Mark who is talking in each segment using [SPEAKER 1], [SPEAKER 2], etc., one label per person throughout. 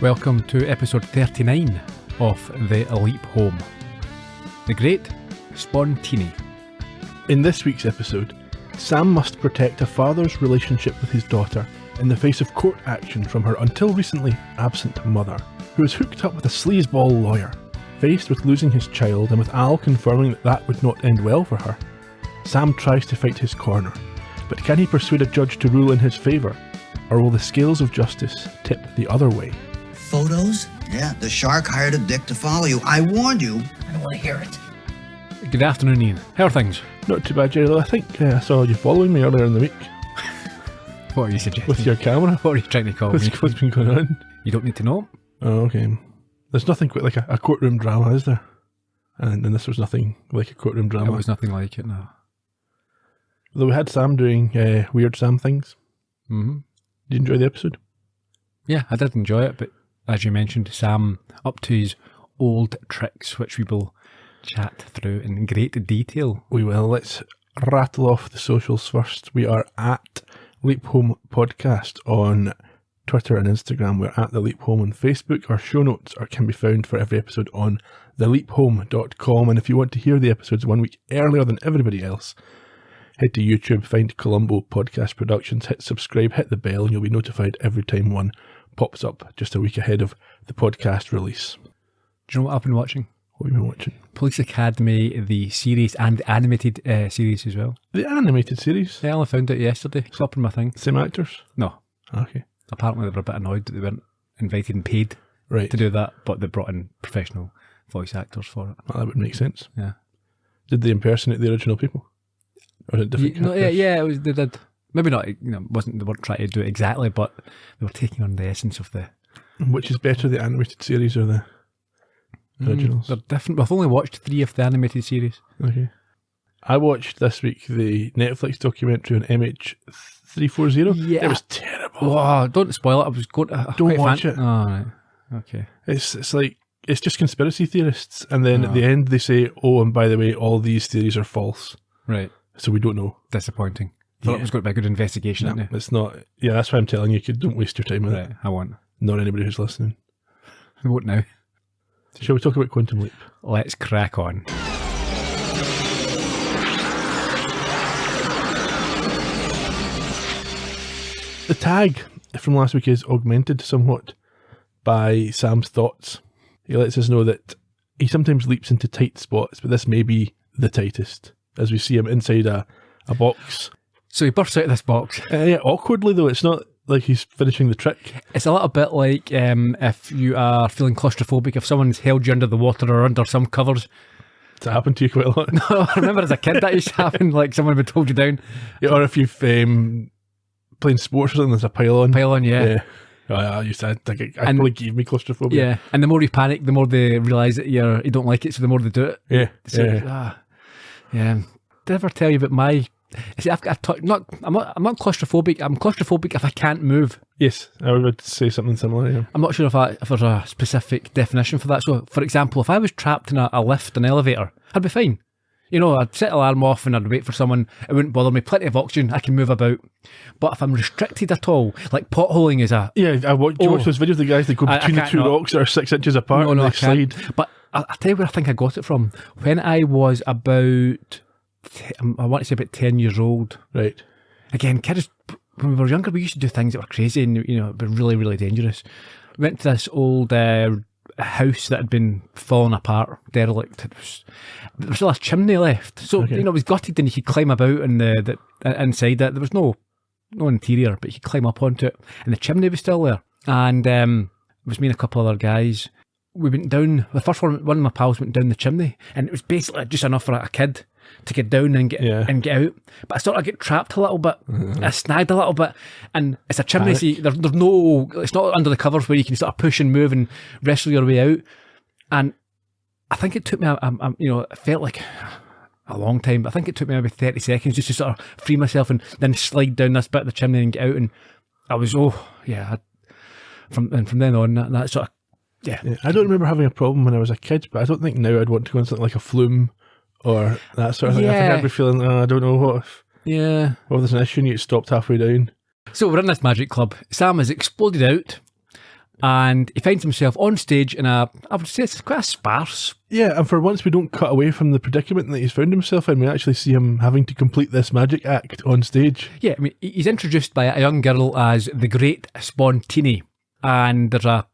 [SPEAKER 1] Welcome to episode 39 of The Leap Home. The Great Spontini.
[SPEAKER 2] In this week's episode, Sam must protect a father's relationship with his daughter in the face of court action from her until recently absent mother, who is hooked up with a sleazeball lawyer. Faced with losing his child and with Al confirming that would not end well for her, Sam tries to fight his corner. But can he persuade a judge to rule in his favour? Or will the scales of justice tip the other way?
[SPEAKER 3] Photos? Yeah, the shark hired a dick to follow you. I warned you. I don't want to hear it.
[SPEAKER 1] Good afternoon, Ian. How are things?
[SPEAKER 2] Not too bad, Gerry, though I think I saw you following me earlier in the week.
[SPEAKER 1] What are you suggesting?
[SPEAKER 2] With your camera.
[SPEAKER 1] What are you trying to call me?
[SPEAKER 2] What's been going on?
[SPEAKER 1] You don't need to know.
[SPEAKER 2] Oh, okay. There's nothing quite like a courtroom drama, is there? And this was nothing like a courtroom drama.
[SPEAKER 1] It was nothing like it, no.
[SPEAKER 2] Though we had Sam doing weird Sam things.
[SPEAKER 1] Mm-hmm.
[SPEAKER 2] Did you enjoy the episode?
[SPEAKER 1] Yeah, I did enjoy it, but as you mentioned, Sam up to his old tricks, which we will chat through in great detail.
[SPEAKER 2] We will. Let's rattle off the socials first. We are at Leap Home Podcast on Twitter and Instagram. We're at The Leap Home on Facebook. Our show notes can be found for every episode on theleaphome.com. And if you want to hear the episodes 1 week earlier than everybody else, head to YouTube, find Columbo Podcast Productions, hit subscribe, hit the bell, and you'll be notified every time one pops up just a week ahead of the podcast release.
[SPEAKER 1] Do you know what I've been watching?
[SPEAKER 2] What have you been watching?
[SPEAKER 1] Police Academy, the series, and the animated series as well.
[SPEAKER 2] The animated series?
[SPEAKER 1] Yeah, I only found it yesterday. It's up on my thing.
[SPEAKER 2] Same actors?
[SPEAKER 1] No.
[SPEAKER 2] Okay.
[SPEAKER 1] Apparently they were a bit annoyed that they weren't invited and paid to do that, but they brought in professional voice actors for it.
[SPEAKER 2] Well, that would make sense.
[SPEAKER 1] Yeah.
[SPEAKER 2] Did they impersonate the original people? Or was it different characters?
[SPEAKER 1] Yeah, it was, they did. Maybe not, they weren't trying to do it exactly, but they were taking on the essence of the...
[SPEAKER 2] Which is better, the animated series or the originals?
[SPEAKER 1] They're different. I've only watched 3 of the animated series.
[SPEAKER 2] Okay. I watched this week the Netflix documentary on MH340.
[SPEAKER 1] Yeah.
[SPEAKER 2] It was terrible.
[SPEAKER 1] Oh, don't spoil it. I was going to...
[SPEAKER 2] Don't watch it.
[SPEAKER 1] Oh, right. Okay.
[SPEAKER 2] It's like, it's just conspiracy theorists. And then at the end they say, oh, and by the way, all these theories are false.
[SPEAKER 1] Right.
[SPEAKER 2] So we don't know.
[SPEAKER 1] Disappointing. Thought it was going to be a good investigation,
[SPEAKER 2] No,
[SPEAKER 1] isn't it?
[SPEAKER 2] it's not. Yeah, that's why I'm telling you, don't waste your time on it.
[SPEAKER 1] Right, I won't.
[SPEAKER 2] Not anybody who's listening.
[SPEAKER 1] I won't now.
[SPEAKER 2] Shall we talk about Quantum Leap?
[SPEAKER 1] Let's crack on.
[SPEAKER 2] The tag from last week is augmented somewhat by Sam's thoughts. He lets us know that he sometimes leaps into tight spots, but this may be the tightest, as we see him inside a box.
[SPEAKER 1] So he bursts out of this box.
[SPEAKER 2] Yeah, awkwardly though, it's not like he's finishing the trick.
[SPEAKER 1] It's a little bit like if you are feeling claustrophobic, if someone's held you under the water or under some covers.
[SPEAKER 2] It's happened to you quite a lot.
[SPEAKER 1] No, I remember as a kid that used to happen, like someone would hold you down.
[SPEAKER 2] Yeah, or if you've playing sports or something, there's a pylon.
[SPEAKER 1] Pylon, yeah.
[SPEAKER 2] Yeah. Oh, yeah, I used to, it probably gave me claustrophobia.
[SPEAKER 1] Yeah, and the more you panic, the more they realise that you don't like it, so the more they do it.
[SPEAKER 2] Yeah.
[SPEAKER 1] So, yeah. Did I ever tell you about my... See, I'm not claustrophobic. I'm claustrophobic if I can't move.
[SPEAKER 2] Yes, I would say something similar. Yeah.
[SPEAKER 1] I'm not sure if there's a specific definition for that. So, for example, if I was trapped in a lift, an elevator, I'd be fine. I'd set the alarm off and I'd wait for someone. It wouldn't bother me. Plenty of oxygen. I can move about. But if I'm restricted at all, like potholing is a...
[SPEAKER 2] Yeah, do you watch those videos of the guys that go between the two rocks that are 6 inches apart and they slide?
[SPEAKER 1] But I'll tell you where I think I got it from. When I was about... I want to say about 10 years old.
[SPEAKER 2] Right.
[SPEAKER 1] Again, kids, when we were younger, we used to do things that were crazy and, it'd be really, really dangerous. We went to this old house that had been falling apart, derelict. There was still a chimney left. So, it was gutted and you could climb about in the inside it. There was no interior, but you could climb up onto it. And the chimney was still there. And it was me and a couple other guys. We went down, the first one of my pals went down the chimney, and it was basically just enough for a kid to get down and get out. But I sort of get trapped a little bit. I snagged a little bit, and it's a chimney, so there's no, it's not under the covers where you can sort of push and move and wrestle your way out. And I think it took me, it felt like a long time, but I think it took me maybe 30 seconds just to sort of free myself and then slide down this bit of the chimney and get out. And I was, from then on, that sort of, yeah.
[SPEAKER 2] I don't remember having a problem when I was a kid, but I don't think now I'd want to go on something like a flume or that sort of thing. I think I'd be feeling, I don't know what if there's an issue and you get stopped halfway down.
[SPEAKER 1] So we're in this magic club. Sam has exploded out And he finds himself on stage in I would say it's quite a sparse.
[SPEAKER 2] Yeah, and for once we don't cut away from the predicament that he's found himself in. We actually see him having to complete this magic act on stage.
[SPEAKER 1] Yeah, I mean, he's introduced by a young girl as the Great Spontini. And there's a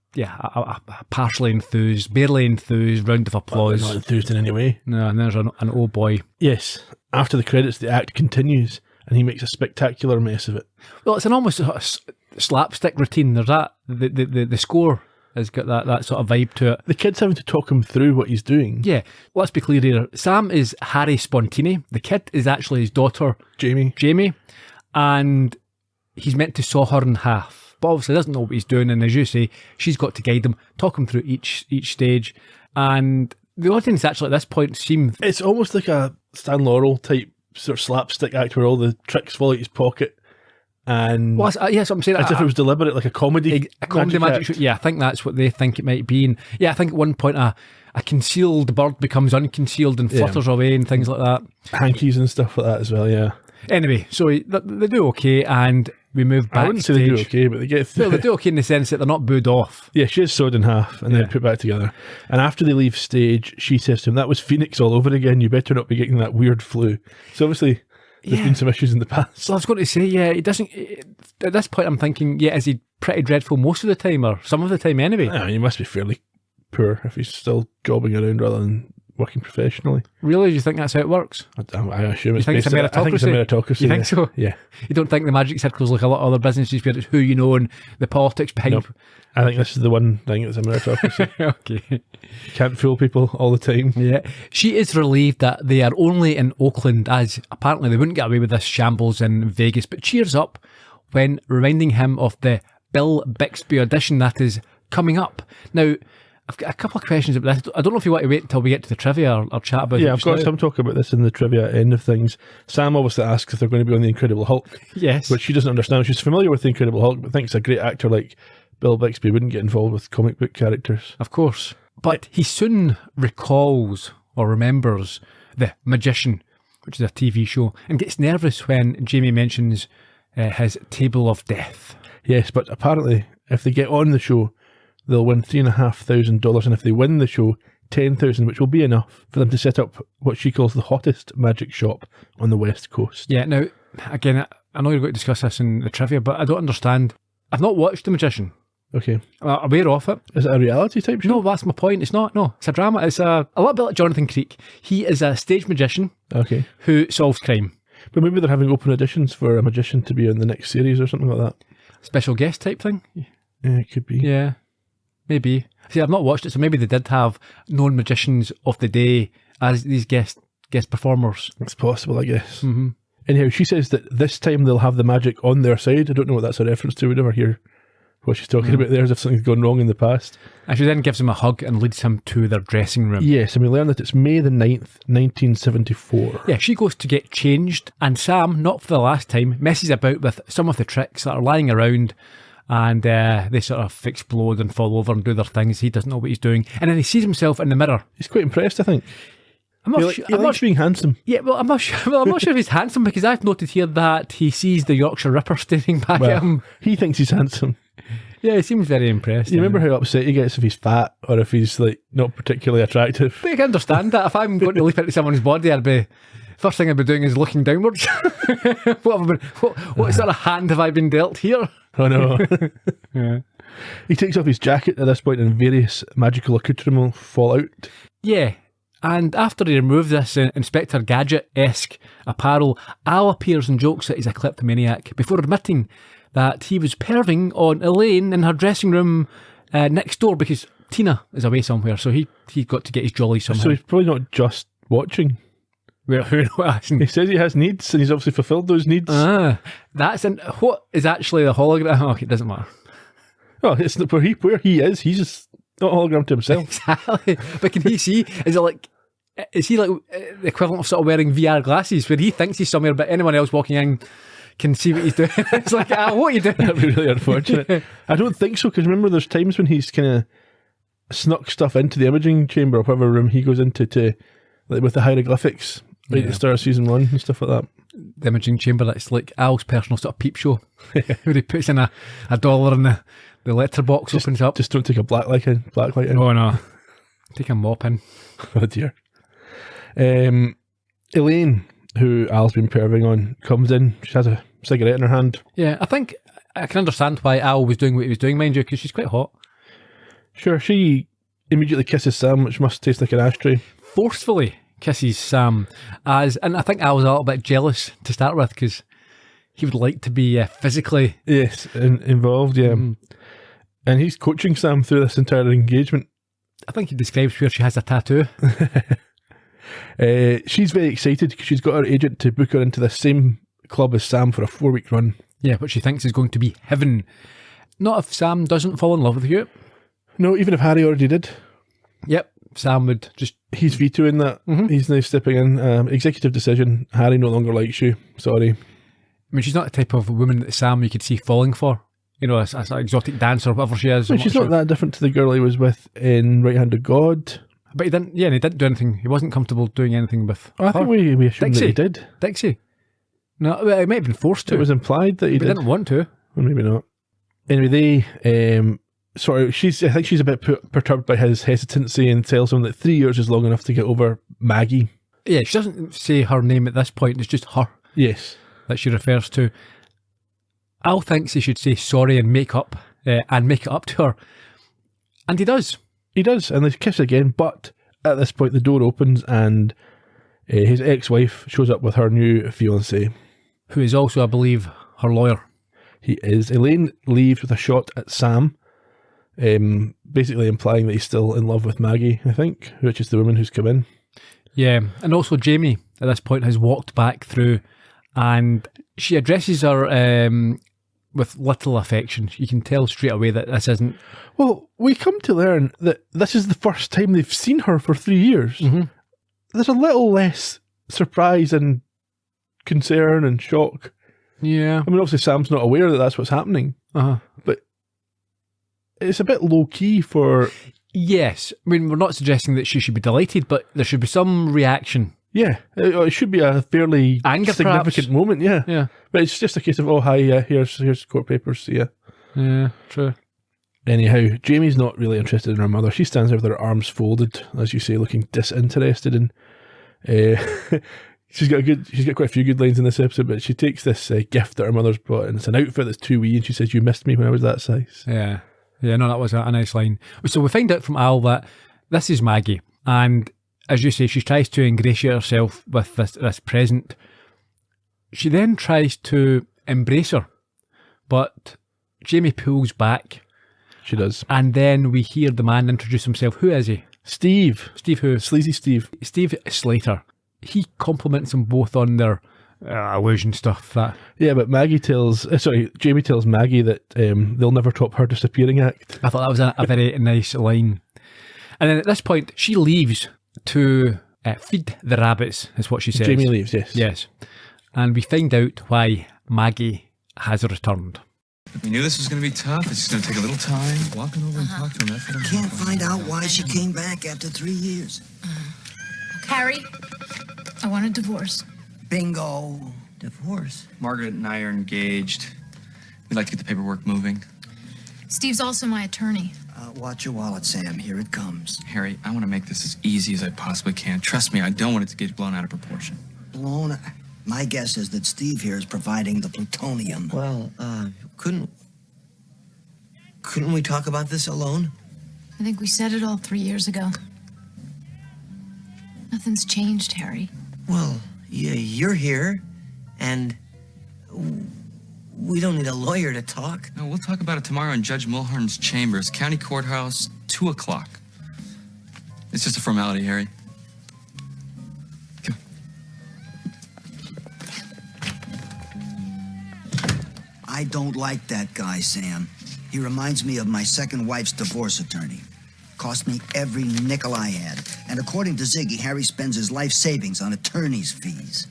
[SPEAKER 1] partially enthused, barely enthused round of applause.
[SPEAKER 2] Not enthused in any way.
[SPEAKER 1] No, and there's an oh boy.
[SPEAKER 2] Yes. After the credits, the act continues, and he makes a spectacular mess of it.
[SPEAKER 1] Well, it's an almost sort of slapstick routine. There's that. The score has got that sort of vibe to it.
[SPEAKER 2] The kid's having to talk him through what he's doing.
[SPEAKER 1] Yeah, let's be clear here. Sam is Harry Spontini. The kid is actually his daughter, Jamie, and he's meant to saw her in half. But obviously doesn't know what he's doing, and as you say, she's got to guide him, talk him through each stage. And the audience actually at this point seem...
[SPEAKER 2] It's almost like a Stan Laurel type sort of slapstick act where all the tricks fall out his pocket. And
[SPEAKER 1] well, yes, I'm saying
[SPEAKER 2] as if it was deliberate, like a comedy
[SPEAKER 1] magic show. Yeah, I think that's what they think it might be. And yeah, I think at one point a concealed bird becomes unconcealed and flutters away and things like that.
[SPEAKER 2] Hankies and stuff like that as well, yeah.
[SPEAKER 1] Anyway, so they do okay, and we move back.
[SPEAKER 2] I wouldn't say they do okay, but they get through.
[SPEAKER 1] Well, they do okay in the sense that they're not booed off.
[SPEAKER 2] Yeah, she is sewed in half and then put back together. And after they leave stage, she says to him, "That was Phoenix all over again. You better not be getting that weird flu." So obviously, there's been some issues in the past.
[SPEAKER 1] So I was going to say, he doesn't. At this point, I'm thinking, is he pretty dreadful most of the time, or some of the time anyway?
[SPEAKER 2] Yeah, he must be fairly poor if he's still jobbing around rather than working professionally.
[SPEAKER 1] Really? Do you think that's how it works?
[SPEAKER 2] I assume it's
[SPEAKER 1] I think it's a meritocracy. You think so?
[SPEAKER 2] Yeah.
[SPEAKER 1] You don't think the magic circle's like a lot of other businesses where it's who you know and the politics behind?
[SPEAKER 2] Nope. I think this is the one thing that's a meritocracy.
[SPEAKER 1] Okay.
[SPEAKER 2] You can't fool people all the time.
[SPEAKER 1] Yeah. She is relieved that they are only in Oakland, as apparently they wouldn't get away with this shambles in Vegas, but cheers up when reminding him of the Bill Bixby audition that is coming up. Now, I've got a couple of questions about this. I don't know if you want to wait until we get to the trivia or chat about it.
[SPEAKER 2] Yeah, I've got some talk about this in the trivia end of things. Sam obviously asks if they're going to be on The Incredible Hulk.
[SPEAKER 1] Yes.
[SPEAKER 2] But she doesn't understand. She's familiar with The Incredible Hulk, but thinks a great actor like Bill Bixby wouldn't get involved with comic book characters.
[SPEAKER 1] Of course. But he soon recalls or remembers The Magician, which is a TV show, and gets nervous when Jamie mentions his table of death.
[SPEAKER 2] Yes, but apparently if they get on the show, they'll win $3,500, and if they win the show, $10,000, which will be enough for them to set up what she calls the hottest magic shop on the West Coast.
[SPEAKER 1] Yeah, now, again, I know you're going to discuss this in the trivia, but I don't understand. I've not watched The Magician.
[SPEAKER 2] Okay.
[SPEAKER 1] I'm aware of it.
[SPEAKER 2] Is it a reality type show?
[SPEAKER 1] No, that's my point. It's not. No, it's a drama. It's a little bit like Jonathan Creek. He is a stage magician who solves crime.
[SPEAKER 2] But maybe they're having open auditions for a magician to be in the next series or something like that.
[SPEAKER 1] Special guest type thing?
[SPEAKER 2] Yeah, it could be.
[SPEAKER 1] Yeah. Maybe. See, I've not watched it, so maybe they did have known magicians of the day as these guest performers.
[SPEAKER 2] It's possible, I guess.
[SPEAKER 1] Mm-hmm.
[SPEAKER 2] Anyhow, she says that this time they'll have the magic on their side. I don't know what that's a reference to. We never hear what she's talking about there, as if something's gone wrong in the past.
[SPEAKER 1] And she then gives him a hug and leads him to their dressing room.
[SPEAKER 2] Yes, and we learn that it's May the 9th, 1974.
[SPEAKER 1] Yeah, she goes to get changed, and Sam, not for the last time, messes about with some of the tricks that are lying around. And they sort of explode and fall over and do their things. He doesn't know what he's doing. And then he sees himself in the mirror.
[SPEAKER 2] He's quite impressed, I think. I'm not being handsome.
[SPEAKER 1] Yeah, well, I'm not sure. Well, I'm not sure if he's handsome, because I've noted here that he sees the Yorkshire Ripper staring back at him.
[SPEAKER 2] He thinks he's handsome.
[SPEAKER 1] Yeah, he seems very impressed.
[SPEAKER 2] You remember how upset he gets if he's fat or if he's like not particularly attractive?
[SPEAKER 1] But you can understand that. If I'm going to leap into someone's body, first thing I'd be doing is looking downwards. What sort of hand have I been dealt here?
[SPEAKER 2] Oh no.
[SPEAKER 1] Yeah.
[SPEAKER 2] He takes off his jacket at this point and various magical accoutrements fall out.
[SPEAKER 1] Yeah, and after he removes this Inspector Gadget-esque apparel, Al appears and jokes that he's a kleptomaniac before admitting that he was perving on Elaine in her dressing room next door because Tina is away somewhere, so he got to get his jolly somehow.
[SPEAKER 2] So he's probably not just watching.
[SPEAKER 1] Well, who knows?
[SPEAKER 2] He says he has needs, and he's obviously fulfilled those needs.
[SPEAKER 1] What is actually the hologram? Oh, it doesn't matter.
[SPEAKER 2] Oh, it's not where he is. He's just not a hologram to himself.
[SPEAKER 1] Exactly. But can he see? Is he like the equivalent of sort of wearing VR glasses, where he thinks he's somewhere, but anyone else walking in can see what he's doing? It's like, what are you doing?
[SPEAKER 2] That'd be really unfortunate. I don't think so, because remember, there's times when he's kind of snuck stuff into the imaging chamber or whatever room he goes into to, like with the hieroglyphics. Right at the start of season 1 and stuff like that. The
[SPEAKER 1] imaging chamber, that's like Al's personal sort of peep show. Where he puts in a dollar in The letterbox opens up.
[SPEAKER 2] Just don't take a black light in.
[SPEAKER 1] Oh no. Take a mop in.
[SPEAKER 2] Oh dear. Elaine, who Al's been perving on, comes in. She has a cigarette in her hand.
[SPEAKER 1] Yeah, I think I can understand why Al was doing what he was doing, mind you, because she's quite hot.
[SPEAKER 2] Sure, she immediately kisses Sam, which must taste like an ashtray.
[SPEAKER 1] Forcefully kisses Sam, and I think Al was a little bit jealous to start with, because he would like to be physically...
[SPEAKER 2] Yes, involved, yeah. And he's coaching Sam through this entire engagement.
[SPEAKER 1] I think he describes where she has a tattoo.
[SPEAKER 2] She's very excited because she's got her agent to book her into the same club as Sam for a 4-week run.
[SPEAKER 1] Yeah, which she thinks is going to be heaven. Not if Sam doesn't fall in love with you.
[SPEAKER 2] No, even if Harry already did.
[SPEAKER 1] Yep, Sam would just...
[SPEAKER 2] He's vetoing that. He's now stepping in. Executive decision. Harry no longer likes you. Sorry.
[SPEAKER 1] I mean, she's not the type of woman that Sam you could see falling for. You know, as an exotic dancer or whatever she is.
[SPEAKER 2] I mean, she's not that different to the girl he was with in Right Hand of God.
[SPEAKER 1] But he didn't, and he didn't do anything. He wasn't comfortable doing anything with her.
[SPEAKER 2] I think we assumed that he did.
[SPEAKER 1] Dixie. No, it might have been forced to.
[SPEAKER 2] It was implied that he did.
[SPEAKER 1] He didn't want to.
[SPEAKER 2] Well, maybe not. Anyway, they, I think she's a bit perturbed by his hesitancy and tells him that 3 years is long enough to get over Maggie.
[SPEAKER 1] Yeah, she doesn't say her name at this point. It's just her.
[SPEAKER 2] Yes.
[SPEAKER 1] That she refers to. Al thinks he should say sorry and make up it up to her. And he does.
[SPEAKER 2] He does, and they kiss again, but at this point the door opens and his ex-wife shows up with her new fiancé.
[SPEAKER 1] Who is also, I believe, her lawyer.
[SPEAKER 2] He is. Elaine leaves with a shot at Sam, basically implying that he's still in love with Maggie, I think, which is the woman who's come in. Yeah,
[SPEAKER 1] and also Jamie, at this point, has walked back through, and she addresses her with little affection. You can tell straight away that this isn't...
[SPEAKER 2] Well, we come to learn that this is the first time they've seen her for 3 years.
[SPEAKER 1] Mm-hmm.
[SPEAKER 2] There's a little less surprise and concern and shock.
[SPEAKER 1] Yeah.
[SPEAKER 2] I mean, obviously Sam's not aware that that's what's happening. But it's a bit low-key for...
[SPEAKER 1] Yes. I mean, we're not suggesting that she should be delighted, but there should be some reaction.
[SPEAKER 2] Yeah, it should be a fairly
[SPEAKER 1] anger,
[SPEAKER 2] significant
[SPEAKER 1] perhaps.
[SPEAKER 2] Moment, yeah.
[SPEAKER 1] Yeah.
[SPEAKER 2] But it's just a case of, oh, hi, here's court papers, see ya.
[SPEAKER 1] Yeah, true.
[SPEAKER 2] Anyhow, Jamie's not really interested in her mother. She stands there with her arms folded, as you say, looking disinterested. And she's got quite a few good lines in this episode, but she takes this gift that her mother's brought, and it's an outfit that's too wee, and she says, "You missed me when I was that size."
[SPEAKER 1] Yeah. Yeah, no, that was a nice line. So we find out from Al that this is Maggie, and as you say, she tries to ingratiate herself with this present. She then tries to embrace her, but Jamie pulls back.
[SPEAKER 2] She does.
[SPEAKER 1] And then we hear the man introduce himself. Who is he?
[SPEAKER 2] Steve.
[SPEAKER 1] Steve who?
[SPEAKER 2] Sleazy Steve.
[SPEAKER 1] Steve Slater. He compliments them both on their illusion stuff.
[SPEAKER 2] Yeah, but Jamie tells Maggie that they'll never top her disappearing act.
[SPEAKER 1] I thought that was a very nice line. And then at this point, she leaves to feed the rabbits, is what she says.
[SPEAKER 2] Jamie leaves, yes.
[SPEAKER 1] Yes. And we find out why Maggie has returned.
[SPEAKER 4] We knew this was going to be tough. It's just going to take a little time. Walking over and talk to him. That's what I'm
[SPEAKER 3] Can't find out why she came back after 3 years.
[SPEAKER 5] Harry, I want a divorce.
[SPEAKER 3] Bingo. Divorce.
[SPEAKER 4] Margaret and I are engaged. We'd like to get the paperwork moving.
[SPEAKER 5] Steve's also my attorney.
[SPEAKER 3] Watch your wallet, Sam. Here it comes.
[SPEAKER 4] Harry, I want to make this as easy as I possibly can. Trust me, I don't want it to get blown out of proportion.
[SPEAKER 3] Blown? My guess is that Steve here is providing the plutonium.
[SPEAKER 6] Well, couldn't we talk about this alone?
[SPEAKER 5] I think we said it all 3 years ago. Nothing's changed, Harry.
[SPEAKER 6] Well, you're here, and we don't need a lawyer to talk.
[SPEAKER 4] No, we'll talk about it tomorrow in Judge Mulhern's chambers, County Courthouse, 2 o'clock. It's just a formality, Harry. Come.
[SPEAKER 3] I don't like that guy, Sam. He reminds me of my second wife's divorce attorney. Cost me every nickel I had. And according to Ziggy, Harry spends his life savings on attorney's fees.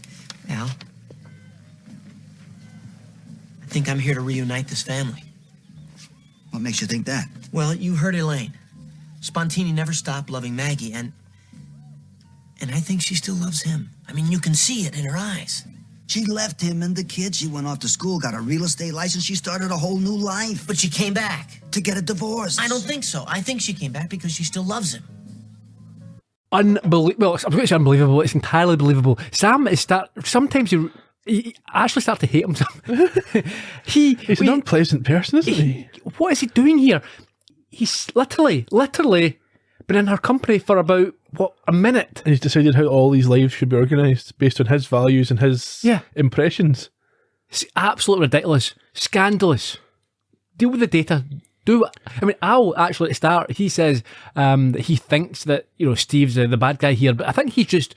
[SPEAKER 6] Al, I think I'm here to reunite this family.
[SPEAKER 3] What makes you think that?
[SPEAKER 6] Well, you heard Elaine. Spontini never stopped loving Maggie, and I think she still loves him. I mean, you can see it in her eyes.
[SPEAKER 3] She left him and the kids. She went off to school, got a real estate license. She started a whole new life.
[SPEAKER 6] But she came back.
[SPEAKER 3] To get a divorce.
[SPEAKER 6] I don't think so. I think she came back because she still loves him.
[SPEAKER 1] Unbelievable. Well, I'm going to say unbelievable. It's entirely believable. Sam is sometimes he actually start to hate himself.
[SPEAKER 2] He's an unpleasant person, isn't he?
[SPEAKER 1] What is he doing here? He's literally been in her company for about, a minute.
[SPEAKER 2] And he's decided how all these lives should be organised based on his values and his impressions.
[SPEAKER 1] It's absolutely ridiculous. Scandalous. Deal with the data. Al actually at the start, he says that he thinks that, Steve's the bad guy here, but I think he's just,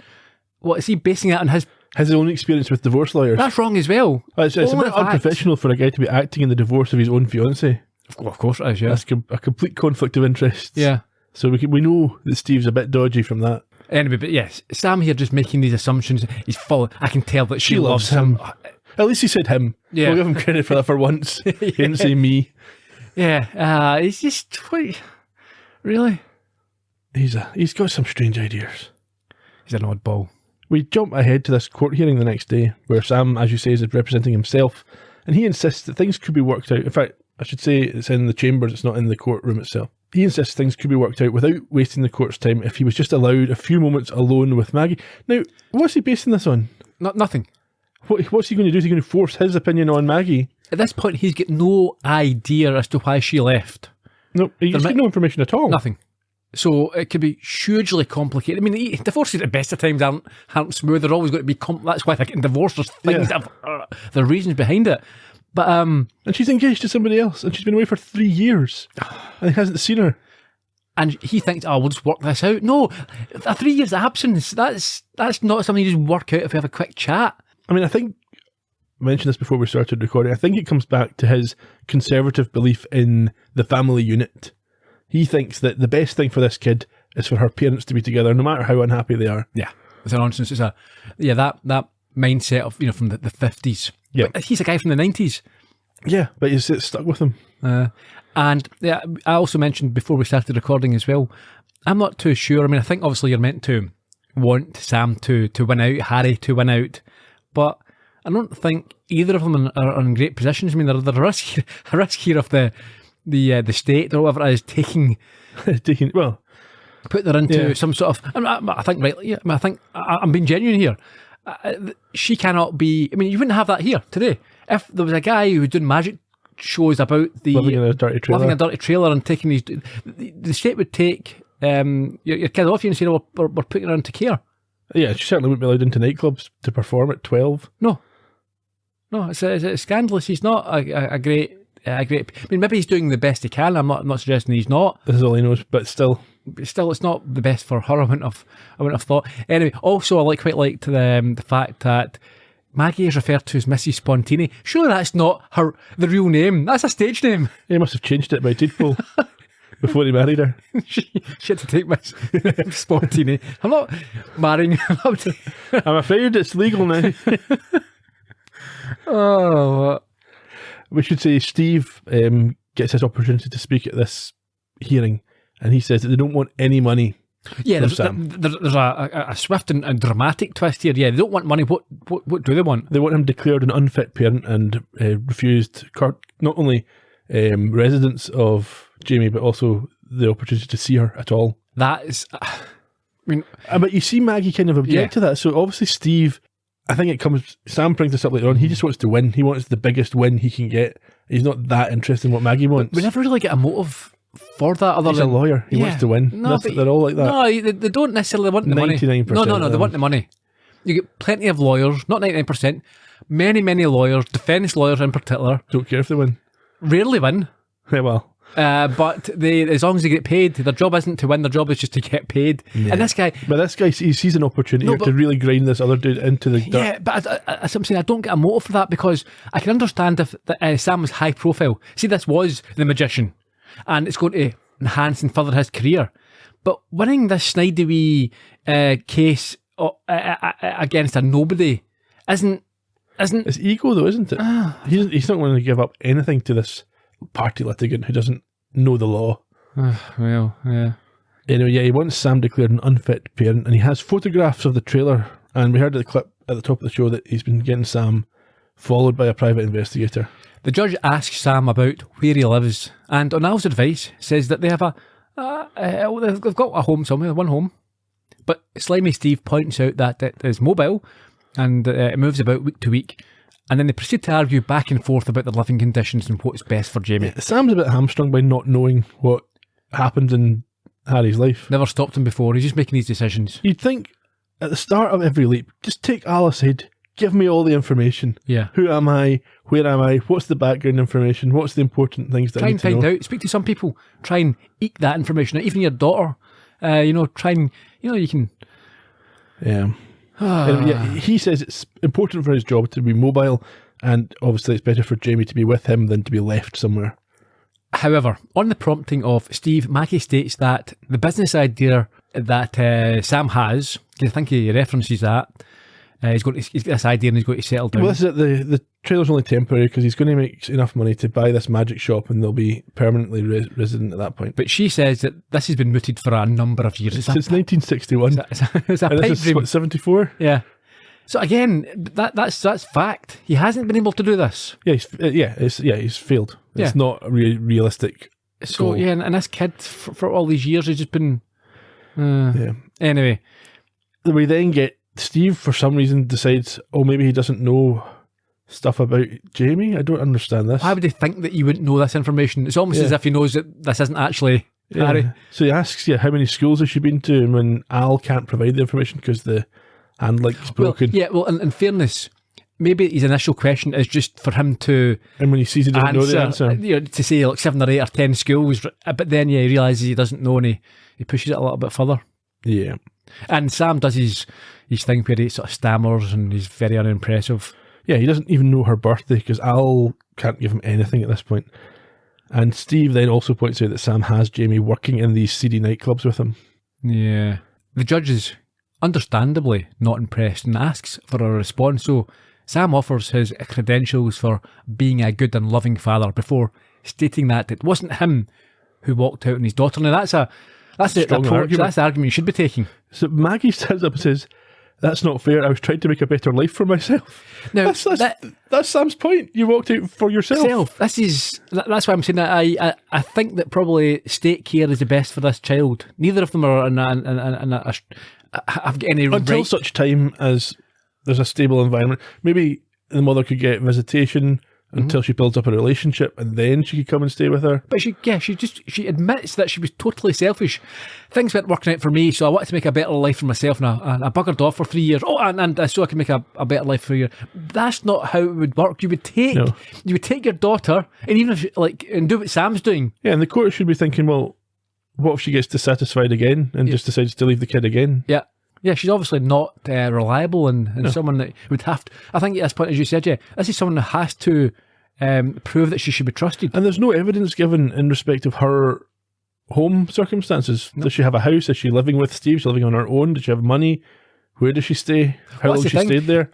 [SPEAKER 1] is he basing it on his
[SPEAKER 2] own experience with divorce lawyers?
[SPEAKER 1] That's wrong as well.
[SPEAKER 2] It's a bit unprofessional for a guy to be acting in the divorce of his own fiancée.
[SPEAKER 1] Of course it is, yeah.
[SPEAKER 2] That's a complete conflict of interest.
[SPEAKER 1] Yeah.
[SPEAKER 2] So we know that Steve's a bit dodgy from that.
[SPEAKER 1] Anyway, but yes, Sam here just making these assumptions. He's full. I can tell that she loves him.
[SPEAKER 2] At least he said him.
[SPEAKER 1] Yeah.
[SPEAKER 2] We'll give him credit for that for once. He didn't say me.
[SPEAKER 1] Yeah. He's just really.
[SPEAKER 2] He's got some strange ideas.
[SPEAKER 1] He's an oddball.
[SPEAKER 2] We jump ahead to this court hearing the next day, where Sam, as you say, is representing himself, and he insists that things could be worked out. In fact, I should say it's in the chambers, it's not in the courtroom itself. He insists things could be worked out without wasting the court's time if he was just allowed a few moments alone with Maggie. Now, what's he basing this on?
[SPEAKER 1] Nothing.
[SPEAKER 2] What's he going to do? Is he going to force his opinion on Maggie?
[SPEAKER 1] At this point, he's got no idea as to why she left.
[SPEAKER 2] No, he's got no information at all.
[SPEAKER 1] Nothing. So it could be hugely complicated. I mean, divorces at the best of times aren't smooth. They're always going to be that's why they're getting divorced. There's things that have the reasons behind it. But and
[SPEAKER 2] she's engaged to somebody else, and she's been away for 3 years, and he hasn't seen her.
[SPEAKER 1] And he thinks, we'll just work this out. No, a 3 years absence. That's not something you just work out if we have a quick chat.
[SPEAKER 2] I mean, I think I mentioned this before we started recording. I think it comes back to his conservative belief in the family unit. He thinks that the best thing for this kid is for her parents to be together, no matter how unhappy they are.
[SPEAKER 1] Yeah, it's a nonsense. It's that mindset of from the 50s.
[SPEAKER 2] Yeah,
[SPEAKER 1] but he's a guy from the 90s.
[SPEAKER 2] Yeah, but it's stuck with him.
[SPEAKER 1] And I also mentioned before we started recording as well. I'm not too sure. I mean, I think obviously you're meant to want Sam to win out, Harry to win out, but I don't think either of them are in great positions. I mean, there's a risk here of the state or whatever it is taking put her into some sort of. I think right. Yeah, I think I'm being genuine here. She cannot be. I mean, you wouldn't have that here today if there was a guy who was doing magic shows about
[SPEAKER 2] living in a dirty
[SPEAKER 1] trailer and taking these. The state would take your kid off you and say, "No, we're putting her into care."
[SPEAKER 2] Yeah, she certainly wouldn't be allowed into nightclubs to perform at 12.
[SPEAKER 1] No, it's scandalous. He's not a great. I mean, maybe he's doing the best he can. I'm not suggesting he's not.
[SPEAKER 2] This is all he knows, but still,
[SPEAKER 1] it's not the best for her. I wouldn't have thought. Anyway, also I quite liked the fact that Maggie is referred to as Mrs. Spontini. Surely that's not the real name. That's a stage name.
[SPEAKER 2] He must have changed it by Deadpool before he married her.
[SPEAKER 1] she had to take Miss Spontini. I'm not marrying him.
[SPEAKER 2] I'm afraid it's legal now.
[SPEAKER 1] Oh.
[SPEAKER 2] We should say Steve gets his opportunity to speak at this hearing, and he says that they don't want any money.
[SPEAKER 1] Yeah, there's a swift and dramatic twist here. Yeah, they don't want money. What do they want?
[SPEAKER 2] They want him declared an unfit parent and refused not only residence of Jamie, but also the opportunity to see her at all.
[SPEAKER 1] That is, I mean,
[SPEAKER 2] but you see Maggie kind of object to that. So obviously Steve, I think Sam brings this up later on, he just wants to win. He wants the biggest win he can get. He's not that interested in what Maggie wants.
[SPEAKER 1] We never really get a motive for that.
[SPEAKER 2] He's a lawyer. He wants to win. No, they're all like that.
[SPEAKER 1] No, they don't necessarily want the money.
[SPEAKER 2] 99%.
[SPEAKER 1] No, they want the money. You get plenty of lawyers, not 99%, many lawyers, defence lawyers in particular.
[SPEAKER 2] Don't care if they win.
[SPEAKER 1] Rarely win.
[SPEAKER 2] Yeah, well.
[SPEAKER 1] But as long as they get paid, their job isn't to win, their job is just to get paid. Yeah. And this guy sees an opportunity to really grind this other dude into the dirt. Yeah, but I'm saying I don't get a motive for that, because I can understand if Sam was high profile. See, this was The Magician, and it's going to enhance and further his career. But winning this snidey wee case against a nobody isn't.
[SPEAKER 2] It's ego though, isn't it? He's not going to give up anything to this party litigant who doesn't know the law.
[SPEAKER 1] Well, yeah.
[SPEAKER 2] Anyway, he wants Sam declared an unfit parent, and he has photographs of the trailer, and we heard the clip at the top of the show that he's been getting Sam followed by a private investigator.
[SPEAKER 1] The judge asks Sam about where he lives, and on Al's advice, says that they have they've got a home somewhere, one home. But Slimy Steve points out that it is mobile, and it moves about week to week. And then they proceed to argue back and forth about the living conditions and what's best for Jamie.
[SPEAKER 2] Sam's a bit hamstrung by not knowing what happened in Harry's life.
[SPEAKER 1] Never stopped him before. He's just making these decisions.
[SPEAKER 2] You'd think at the start of every leap, just take Al aside, give me all the information.
[SPEAKER 1] Yeah.
[SPEAKER 2] Who am I? Where am I? What's the background information? What's the important things that
[SPEAKER 1] Try
[SPEAKER 2] I need
[SPEAKER 1] and
[SPEAKER 2] to
[SPEAKER 1] find
[SPEAKER 2] know?
[SPEAKER 1] out. Speak to some people. Try and eke that information out. Even your daughter. Try and, you can...
[SPEAKER 2] Yeah. And yeah. He says it's important for his job to be mobile, and obviously it's better for Jamie to be with him than to be left somewhere.
[SPEAKER 1] However, on the prompting of Steve, Maggie states that the business idea that Sam has, I think he references that, he's got this idea and he's got to settle down.
[SPEAKER 2] Well, this is it. The trailer's only temporary because he's going to make enough money to buy this magic shop and they'll be permanently resident at that point.
[SPEAKER 1] But she says that this has been mooted for a number of years.
[SPEAKER 2] Since 1961.
[SPEAKER 1] It's a
[SPEAKER 2] And
[SPEAKER 1] pipe
[SPEAKER 2] this is,
[SPEAKER 1] dream.
[SPEAKER 2] what, 74?
[SPEAKER 1] Yeah. So again, that's fact. He hasn't been able to do this.
[SPEAKER 2] Yeah, he's failed. It's
[SPEAKER 1] Yeah.
[SPEAKER 2] not a realistic
[SPEAKER 1] So
[SPEAKER 2] goal.
[SPEAKER 1] yeah, and this kid for all these years has just been.
[SPEAKER 2] Yeah.
[SPEAKER 1] Anyway,
[SPEAKER 2] We then get Steve, for some reason, decides, maybe he doesn't know stuff about Jamie. I don't understand this.
[SPEAKER 1] why would he think that you wouldn't know this information? It's almost
[SPEAKER 2] Yeah.
[SPEAKER 1] as if he knows that this isn't actually Harry.
[SPEAKER 2] So he asks you how many schools has she been to, and when Al can't provide the information because the hand link's broken.
[SPEAKER 1] Well, in fairness, maybe his initial question is just for him to
[SPEAKER 2] And when he sees he doesn't know the answer.
[SPEAKER 1] to say like 7 or 8 or 10 schools, but then he realises he doesn't know and he pushes it a little bit further.
[SPEAKER 2] Yeah.
[SPEAKER 1] And Sam does his thing where he sort of stammers and he's very unimpressive.
[SPEAKER 2] Yeah, he doesn't even know her birthday because Al can't give him anything at this point. And Steve then also points out that Sam has Jamie working in these seedy nightclubs with him.
[SPEAKER 1] Yeah. The judge is understandably not impressed and asks for a response, so Sam offers his credentials for being a good and loving father before stating that it wasn't him who walked out on his daughter. Now that's the
[SPEAKER 2] Strong
[SPEAKER 1] approach,
[SPEAKER 2] argument.
[SPEAKER 1] that's the argument you should be taking.
[SPEAKER 2] So Maggie stands up and says, "That's not fair. I was trying to make a better life for myself."
[SPEAKER 1] Now
[SPEAKER 2] That's Sam's point. You walked out for yourself.
[SPEAKER 1] That's why I'm saying that I think that probably state care is the best for this child. Neither of them are have got any
[SPEAKER 2] Until
[SPEAKER 1] right.
[SPEAKER 2] such time as there's a stable environment. Maybe the mother could get visitation until she builds up a relationship, and then she could come and stay with her.
[SPEAKER 1] But she admits that she was totally selfish. Things weren't working out for me, so I wanted to make a better life for myself, and I buggered off for 3 years. And so I can make a better life for you. That's not how it would work. You would take your daughter, and even if and do what Sam's doing.
[SPEAKER 2] Yeah, and the court should be thinking, well, what if she gets dissatisfied again and just decides to leave the kid again?
[SPEAKER 1] Yeah. Yeah, she's obviously not reliable and someone that would have to... I think at this point, as you said, this is someone that has to prove that she should be trusted.
[SPEAKER 2] And there's no evidence given in respect of her home circumstances. No. Does she have a house? Is she living with Steve? Is she living on her own? Does she have money? Where does she stay? How long has she stayed there?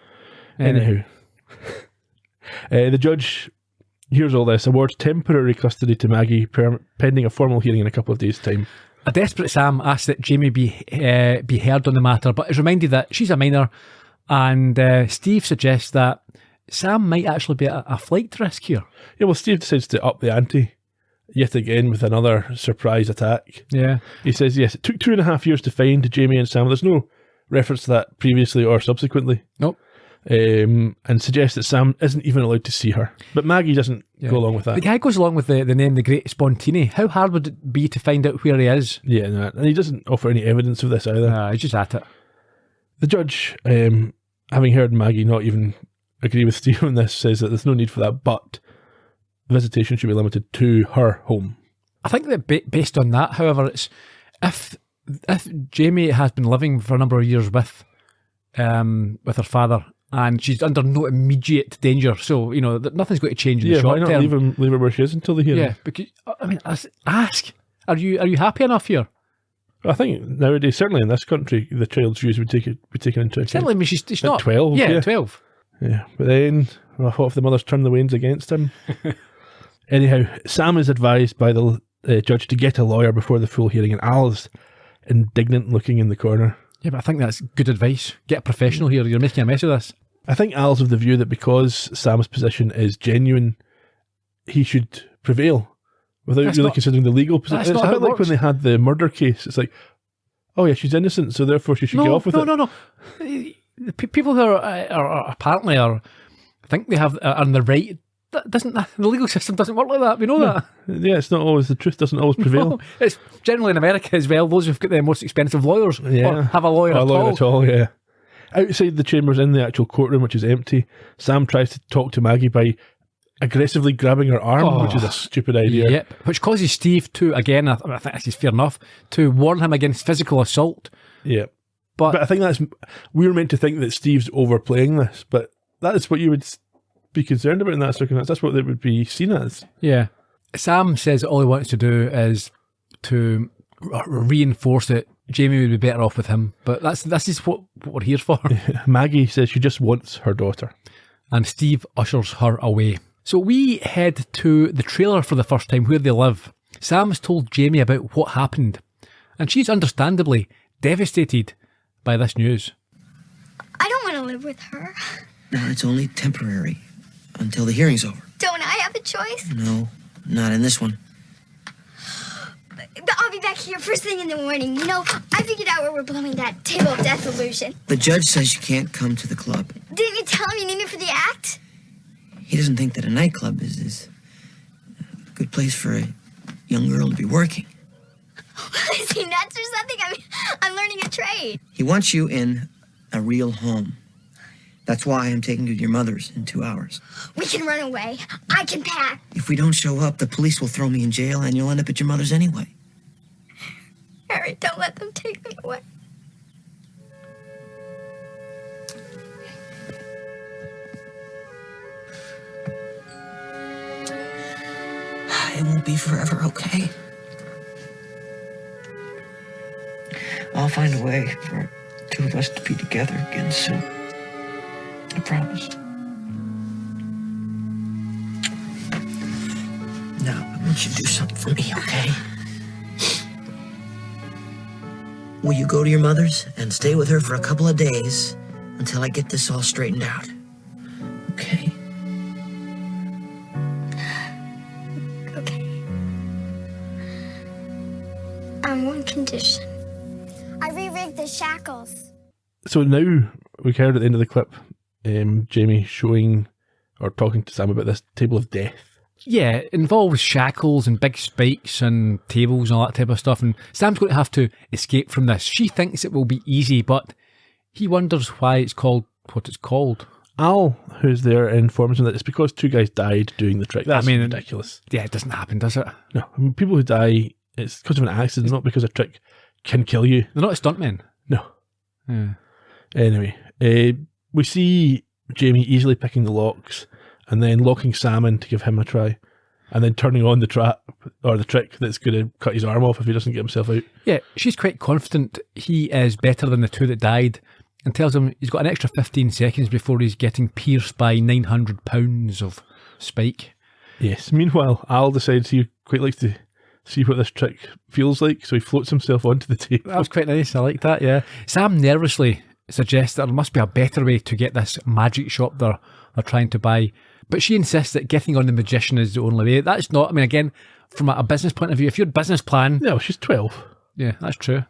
[SPEAKER 2] Anyhow. The judge hears all this, awards temporary custody to Maggie pending a formal hearing in a couple of days' time.
[SPEAKER 1] A desperate Sam asks that Jamie be heard on the matter, but is reminded that she's a minor, and Steve suggests that Sam might actually be a flight risk here.
[SPEAKER 2] Yeah, well, Steve decides to up the ante yet again with another surprise attack.
[SPEAKER 1] Yeah.
[SPEAKER 2] He says, yes, it took 2.5 years to find Jamie and Sam. There's no reference to that previously or subsequently.
[SPEAKER 1] Nope.
[SPEAKER 2] And suggests that Sam isn't even allowed to see her. But Maggie doesn't go along with that.
[SPEAKER 1] The guy goes along with the name The Great Spontini. How hard would it be to find out where he is?
[SPEAKER 2] Yeah, no, and he doesn't offer any evidence of this either.
[SPEAKER 1] He's just at it.
[SPEAKER 2] The judge, having heard Maggie not even agree with Steve on this, says that there's no need for that, but visitation should be limited to her home.
[SPEAKER 1] I think that based on that, however, it's if Jamie has been living for a number of years with her father, and she's under no immediate danger, so nothing's going to change in the short term.
[SPEAKER 2] Why not leave her where she is until the hearing?
[SPEAKER 1] Yeah, because ask. Are you happy enough here?
[SPEAKER 2] I think nowadays, certainly in this country, the child's views would be taken into account.
[SPEAKER 1] Certainly, I mean, she's not
[SPEAKER 2] 12.
[SPEAKER 1] Yeah, 12.
[SPEAKER 2] Yeah, but then what if the mother's turned the wains against him? Anyhow, Sam is advised by the judge to get a lawyer before the full hearing, and Al's indignant looking in the corner.
[SPEAKER 1] Yeah, but I think that's good advice. Get a professional here. You're making a mess of this.
[SPEAKER 2] I think Al's of the view that because Sam's position is genuine, he should prevail without
[SPEAKER 1] That's
[SPEAKER 2] really
[SPEAKER 1] not-
[SPEAKER 2] considering the legal position.
[SPEAKER 1] that's
[SPEAKER 2] It's
[SPEAKER 1] not
[SPEAKER 2] a
[SPEAKER 1] how
[SPEAKER 2] bit
[SPEAKER 1] it
[SPEAKER 2] like
[SPEAKER 1] works.
[SPEAKER 2] when they had the murder case. It's like, oh yeah, she's innocent, so therefore she should get off with it.
[SPEAKER 1] No. The people who are apparently think they are in the right. The legal system doesn't work like that. We know that.
[SPEAKER 2] Yeah, it's not always, the truth doesn't always prevail.
[SPEAKER 1] No, it's generally in America as well. Those who've got the most expensive lawyers or have a lawyer
[SPEAKER 2] Or a
[SPEAKER 1] at
[SPEAKER 2] lawyer
[SPEAKER 1] all.
[SPEAKER 2] at all, yeah. Outside the chambers, in the actual courtroom, which is empty, Sam tries to talk to Maggie by aggressively grabbing her arm, which is a stupid idea.
[SPEAKER 1] Yep, which causes Steve to, again, I think this is fair enough, to warn him against physical assault.
[SPEAKER 2] Yeah.
[SPEAKER 1] But
[SPEAKER 2] I think we were meant to think that Steve's overplaying this, but that is what you would be concerned about in that circumstance. That's what it would be seen as.
[SPEAKER 1] yeah, Sam says that all he wants to do is to reinforce that Jamie would be better off with him. But this is what we're here for.
[SPEAKER 2] Maggie says she just wants her daughter.
[SPEAKER 1] And Steve ushers her away. So we head to the trailer for the first time where they live. Sam's told Jamie about what happened, and she's understandably devastated by this news.
[SPEAKER 7] I don't want to live with her.
[SPEAKER 6] No, it's only temporary. Until the hearing's over.
[SPEAKER 7] Don't I have a choice?
[SPEAKER 6] No, not in this one.
[SPEAKER 7] But I'll be back here first thing in the morning. You know, I figured out where we're blowing that table of death illusion.
[SPEAKER 6] The judge says you can't come to the club.
[SPEAKER 7] Didn't you tell him you need me for the act?
[SPEAKER 6] He doesn't think that a nightclub is a good place for a young girl to be working.
[SPEAKER 7] Is he nuts or something? I'm learning a trade.
[SPEAKER 6] He wants you in a real home. That's why I'm taking you to your mother's in 2 hours.
[SPEAKER 7] We can run away. I can pack.
[SPEAKER 6] If we don't show up, the police will throw me in jail and you'll end up at your mother's anyway.
[SPEAKER 7] Harry, don't let them take me away.
[SPEAKER 6] It won't be forever, okay? I'll find a way for two of us to be together again soon. I promise. Now, I want you to do something for me, okay? Will you go to your mother's and stay with her for a couple of days until I get this all straightened out? Okay?
[SPEAKER 7] Okay. On one condition. I re-rigged the shackles.
[SPEAKER 2] So now, we heard at the end of the clip, Jamie showing or talking to Sam about this table of death.
[SPEAKER 1] Yeah, it involves shackles and big spikes and tables and all that type of stuff, and Sam's going to have to escape from this. She thinks it will be easy, but he wonders why it's called what it's called.
[SPEAKER 2] Al, who's there, informs him that it's because two guys died doing the trick. That's ridiculous.
[SPEAKER 1] Yeah, it doesn't happen, does it?
[SPEAKER 2] No, I mean, people who die, it's because of an accident, not because a trick can kill you.
[SPEAKER 1] They're not stuntmen.
[SPEAKER 2] No.
[SPEAKER 1] Yeah.
[SPEAKER 2] Anyway, we see Jamie easily picking the locks and then locking Sam in to give him a try, and then turning on the trap or the trick that's going to cut his arm off if he doesn't get himself out.
[SPEAKER 1] Yeah, she's quite confident he is better than the two that died, and tells him he's got an extra 15 seconds before he's getting pierced by 900 pounds of spike.
[SPEAKER 2] Yes. Meanwhile, Al decides he quite likes to see what this trick feels like, so he floats himself onto the table.
[SPEAKER 1] That was quite nice. I like that, yeah. Sam nervously suggests that there must be a better way to get this magic shop they're trying to buy. But she insists that getting on the magician is the only way. That's not, I mean, again, from a business point of view, if your business plan...
[SPEAKER 2] No, she's 12.
[SPEAKER 1] Yeah, that's true.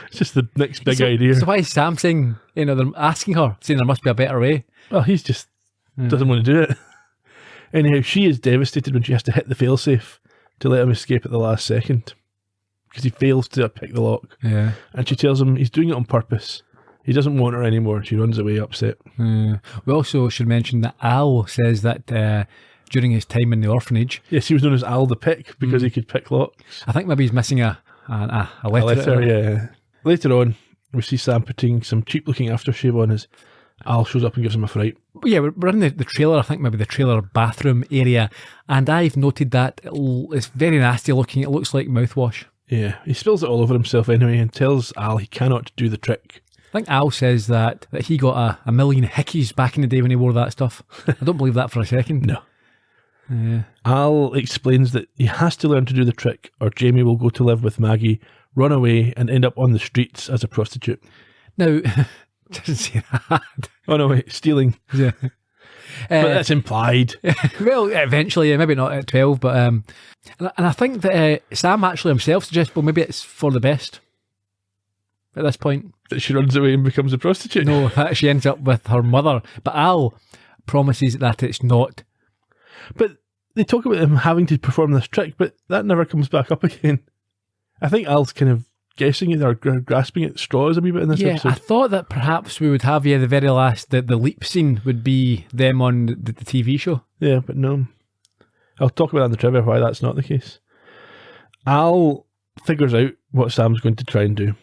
[SPEAKER 2] It's just the next big idea.
[SPEAKER 1] So why is Sam saying, they're asking her, saying there must be a better way?
[SPEAKER 2] Well, he's just doesn't want to do it. Anyhow, she is devastated when she has to hit the failsafe to let him escape at the last second, because he fails to pick the lock.
[SPEAKER 1] Yeah.
[SPEAKER 2] And she tells him he's doing it on purpose. He doesn't want her anymore. She runs away upset.
[SPEAKER 1] We also should mention that Al says that during his time in the orphanage...
[SPEAKER 2] Yes, he was known as Al the Pick because he could pick locks.
[SPEAKER 1] I think maybe he's missing a letter.
[SPEAKER 2] Yeah. Later on, we see Sam putting some cheap-looking aftershave on as Al shows up and gives him a fright.
[SPEAKER 1] Yeah, we're in the trailer, I think maybe the trailer bathroom area, and I've noted that it's very nasty looking. It looks like mouthwash.
[SPEAKER 2] Yeah, he spills it all over himself anyway and tells Al he cannot do the trick.
[SPEAKER 1] I think Al says that he got a million hickeys back in the day when he wore that stuff. I don't believe that for a second.
[SPEAKER 2] No. Al explains that he has to learn to do the trick or Jamie will go to live with Maggie run away, and end up on the streets as a prostitute.
[SPEAKER 1] Now, doesn't say that.
[SPEAKER 2] Oh no, wait, stealing.
[SPEAKER 1] Yeah.
[SPEAKER 2] But that's implied.
[SPEAKER 1] Well, eventually, maybe not at 12, but and I think that Sam actually himself suggests, well, maybe it's for the best at this point.
[SPEAKER 2] That she runs away and becomes a prostitute.
[SPEAKER 1] No, that she ends up with her mother. But Al promises that it's not.
[SPEAKER 2] But they talk about him having to perform this trick, but that never comes back up again. I think Al's kind of guessing it or grasping at straws a wee bit in this episode.
[SPEAKER 1] I thought that perhaps we would have the very last, the leap scene would be them on the TV show.
[SPEAKER 2] Yeah, but no. I'll talk about that in the trivia why that's not the case. Al figures out what Sam's going to try and do.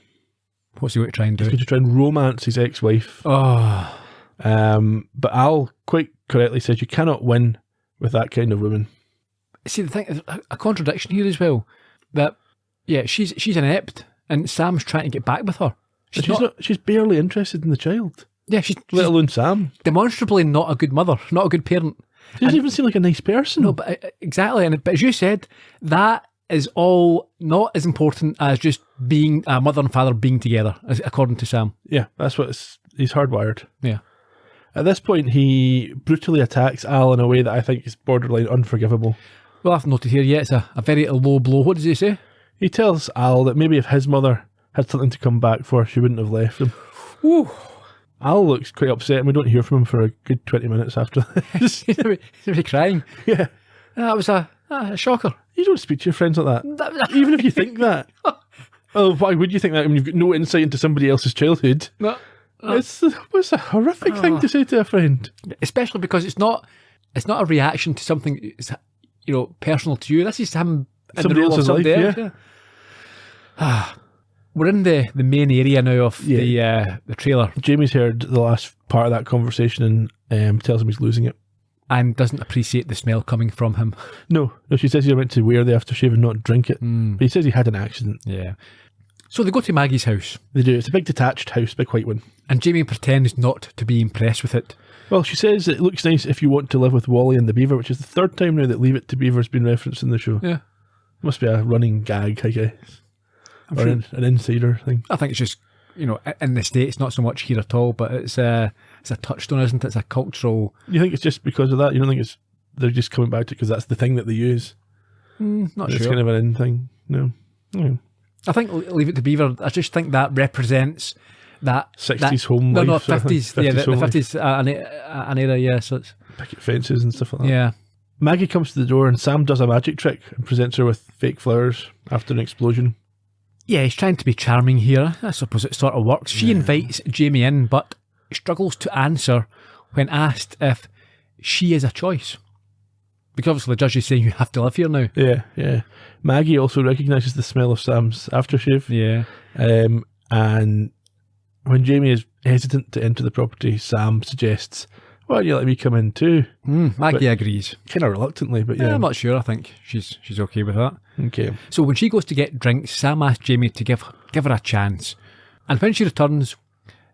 [SPEAKER 1] What's he going to try and do?
[SPEAKER 2] He's going to try and romance his ex-wife.
[SPEAKER 1] Oh.
[SPEAKER 2] But Al quite correctly says you cannot win with that kind of woman.
[SPEAKER 1] See, the thing is, a contradiction here as well. That, yeah, she's inept, and Sam's trying to get back with her.
[SPEAKER 2] She's barely interested in the child.
[SPEAKER 1] Yeah, she's
[SPEAKER 2] let alone Sam.
[SPEAKER 1] Demonstrably not a good mother, not a good parent.
[SPEAKER 2] She doesn't even seem like a nice person.
[SPEAKER 1] No, but exactly. But as you said, that is all not as important as just being a mother and father being together, according to Sam.
[SPEAKER 2] Yeah, that's what he's hardwired.
[SPEAKER 1] Yeah.
[SPEAKER 2] At this point, he brutally attacks Al in a way that I think is borderline unforgivable.
[SPEAKER 1] Well, I've noted here, it's a very low blow. What does he say?
[SPEAKER 2] He tells Al that maybe if his mother had something to come back for, she wouldn't have left him.
[SPEAKER 1] Woo.
[SPEAKER 2] Al looks quite upset, and we don't hear from him for a good 20 minutes after this.
[SPEAKER 1] He's going to be crying.
[SPEAKER 2] Yeah.
[SPEAKER 1] That was a shocker.
[SPEAKER 2] You don't speak to your friends like that. Even if you think that. Oh, why would you think that when you've got no insight into somebody else's childhood?
[SPEAKER 1] No.
[SPEAKER 2] It's a horrific thing to say to a friend.
[SPEAKER 1] Especially because it's not a reaction to something that's, personal to you. This is him in
[SPEAKER 2] Somebody
[SPEAKER 1] the role of
[SPEAKER 2] else's
[SPEAKER 1] somebody
[SPEAKER 2] life,
[SPEAKER 1] else. Yeah. We're in the main area now of the trailer.
[SPEAKER 2] Jamie's heard the last part of that conversation and tells him he's losing it.
[SPEAKER 1] And doesn't appreciate the smell coming from him.
[SPEAKER 2] No, she says he went to wear the aftershave and not drink it. But he says he had an accident.
[SPEAKER 1] Yeah. So they go to Maggie's house.
[SPEAKER 2] They do. It's a big detached house, big white one.
[SPEAKER 1] And Jamie pretends not to be impressed with it.
[SPEAKER 2] Well, she says it looks nice if you want to live with Wally and the Beaver, which is the third time now that Leave It to Beaver's been referenced in the show.
[SPEAKER 1] Yeah.
[SPEAKER 2] Must be a running gag, I guess. Or an insider thing.
[SPEAKER 1] I think it's just, in the States, not so much here at all, but it's a touchstone, isn't it? It's a cultural...
[SPEAKER 2] You think it's just because of that? You don't think they're just coming back to it because that's the thing that they use?
[SPEAKER 1] Not sure.
[SPEAKER 2] It's kind of an in thing. No.
[SPEAKER 1] I think Leave It to Beaver, I just think that represents that...
[SPEAKER 2] 60s home life.
[SPEAKER 1] No, 50s. Yeah, the 50s an era, yeah. So it's...
[SPEAKER 2] Picket fences and stuff like that.
[SPEAKER 1] Yeah.
[SPEAKER 2] Maggie comes to the door and Sam does a magic trick and presents her with fake flowers after an explosion.
[SPEAKER 1] Yeah, he's trying to be charming here. I suppose it sort of works. She invites Jamie in, but struggles to answer when asked if she is a choice. Because obviously the judge is saying you have to live here now.
[SPEAKER 2] Yeah. Maggie also recognises the smell of Sam's aftershave.
[SPEAKER 1] Yeah.
[SPEAKER 2] And when Jamie is hesitant to enter the property, Sam suggests, why don't you let me come in too?
[SPEAKER 1] Maggie agrees.
[SPEAKER 2] Kind of reluctantly, but yeah.
[SPEAKER 1] I'm not sure. I think she's okay with that.
[SPEAKER 2] Okay.
[SPEAKER 1] So when she goes to get drinks, Sam asks Jamie to give her a chance. And when she returns,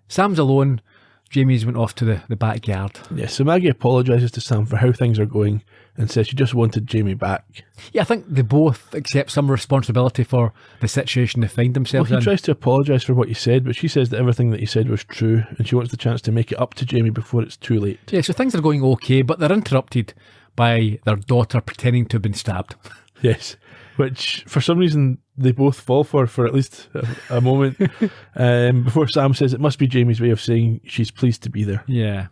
[SPEAKER 1] Sam's alone. Jamie's went off to the backyard.
[SPEAKER 2] Yeah, so Maggie apologises to Sam for how things are going and says she just wanted Jamie back.
[SPEAKER 1] Yeah, I think they both accept some responsibility for the situation they find themselves in.
[SPEAKER 2] He tries to apologise for what he said, but she says that everything that he said was true and she wants the chance to make it up to Jamie before it's too late.
[SPEAKER 1] Yeah, so things are going okay, but they're interrupted by their daughter pretending to have been stabbed.
[SPEAKER 2] Yes, which for some reason they both fall for at least a moment before Sam says it must be Jamie's way of saying she's pleased to be there.
[SPEAKER 1] Yeah.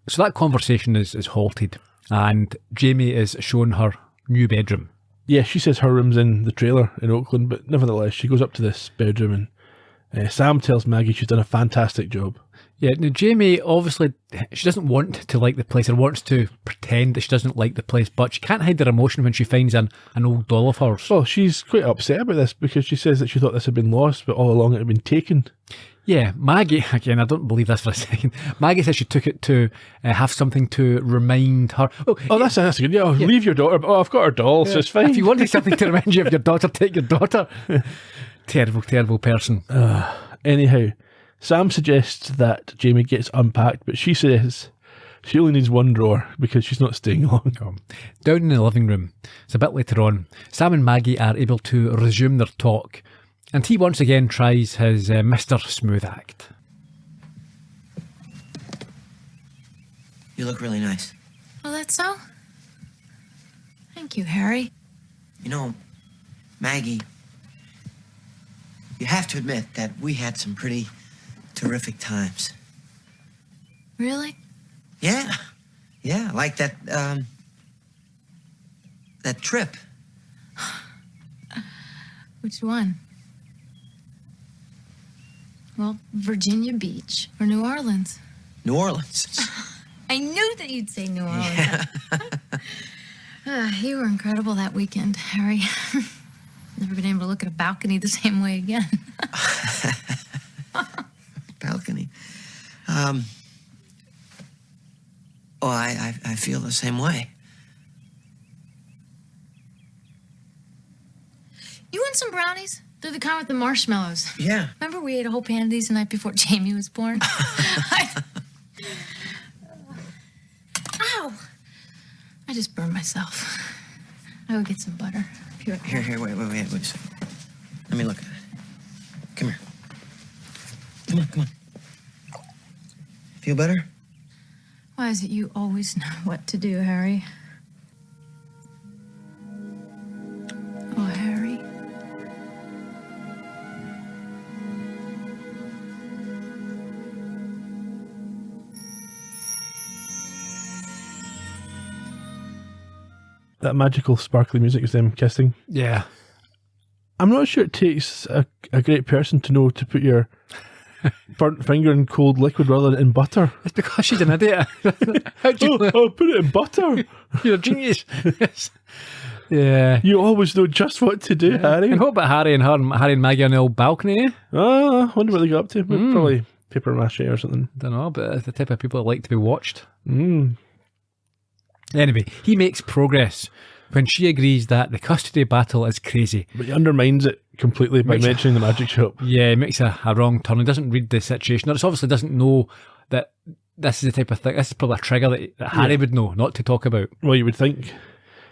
[SPEAKER 1] So that conversation is halted and Jamie is shown her new bedroom.
[SPEAKER 2] Yeah, she says her room's in the trailer in Oakland, but nevertheless she goes up to this bedroom and Sam tells Maggie she's done a fantastic job.
[SPEAKER 1] Yeah, now Jamie, obviously, she doesn't want to like the place or wants to pretend that she doesn't like the place, but she can't hide her emotion when she finds an old doll of hers.
[SPEAKER 2] Well, she's quite upset about this because she says that she thought this had been lost, but all along it had been taken.
[SPEAKER 1] Yeah, Maggie, again, I don't believe this for a second. Maggie says she took it to have something to remind her.
[SPEAKER 2] Oh, that's good. Yeah, leave your daughter. Oh, I've got her doll, so it's fine.
[SPEAKER 1] If you wanted something to remind you of your daughter, take your daughter. Terrible, terrible person.
[SPEAKER 2] Anyhow, Sam suggests that Jamie gets unpacked, but she says she only needs one drawer because she's not staying long.
[SPEAKER 1] Down in the living room, it's a bit later on, Sam and Maggie are able to resume their talk And he once again tries his Mr. Smooth act.
[SPEAKER 6] You look really nice.
[SPEAKER 5] Oh, that's so? Thank you, Harry.
[SPEAKER 6] You know, Maggie, you have to admit that we had some pretty terrific times.
[SPEAKER 5] Really?
[SPEAKER 6] Yeah. Yeah, like that trip.
[SPEAKER 5] Which one? Well, Virginia Beach or New Orleans.
[SPEAKER 6] New Orleans.
[SPEAKER 5] I knew that you'd say New Orleans. You were incredible that weekend, Harry. Never been able to look at a balcony the same way again.
[SPEAKER 6] Balcony. I feel the same way.
[SPEAKER 5] You want some brownies? They're the kind with the marshmallows.
[SPEAKER 6] Yeah.
[SPEAKER 5] Remember we ate a whole pan of these the night before Jamie was born? Ow! I just burned myself. I will get some butter.
[SPEAKER 6] Here, wait a second. Let me look at it. Come here. Come on. Feel better?
[SPEAKER 5] Why is it you always know what to do, Harry? Oh, Harry.
[SPEAKER 2] That magical, sparkly music is them kissing.
[SPEAKER 1] Yeah.
[SPEAKER 2] I'm not sure it takes a great person to know to put your burnt finger in cold liquid rather than in butter.
[SPEAKER 1] It's because she's an idiot. How'd you know?
[SPEAKER 2] Oh, put it in butter.
[SPEAKER 1] You're a genius. Yeah.
[SPEAKER 2] You always know just what to do, Harry.
[SPEAKER 1] And what about Harry and Maggie on the old balcony?
[SPEAKER 2] I wonder what they got up to. Probably paper mache or something.
[SPEAKER 1] Don't know, but it's the type of people that like to be watched.
[SPEAKER 2] Mm.
[SPEAKER 1] Anyway, he makes progress when she agrees that the custody battle is crazy.
[SPEAKER 2] But he undermines it completely by mentioning the magic shop.
[SPEAKER 1] Yeah, he makes a wrong turn. He doesn't read the situation, or it obviously doesn't know that this is the type of thing. This is probably a trigger that Harry would know, not to talk about.
[SPEAKER 2] Well, you would think.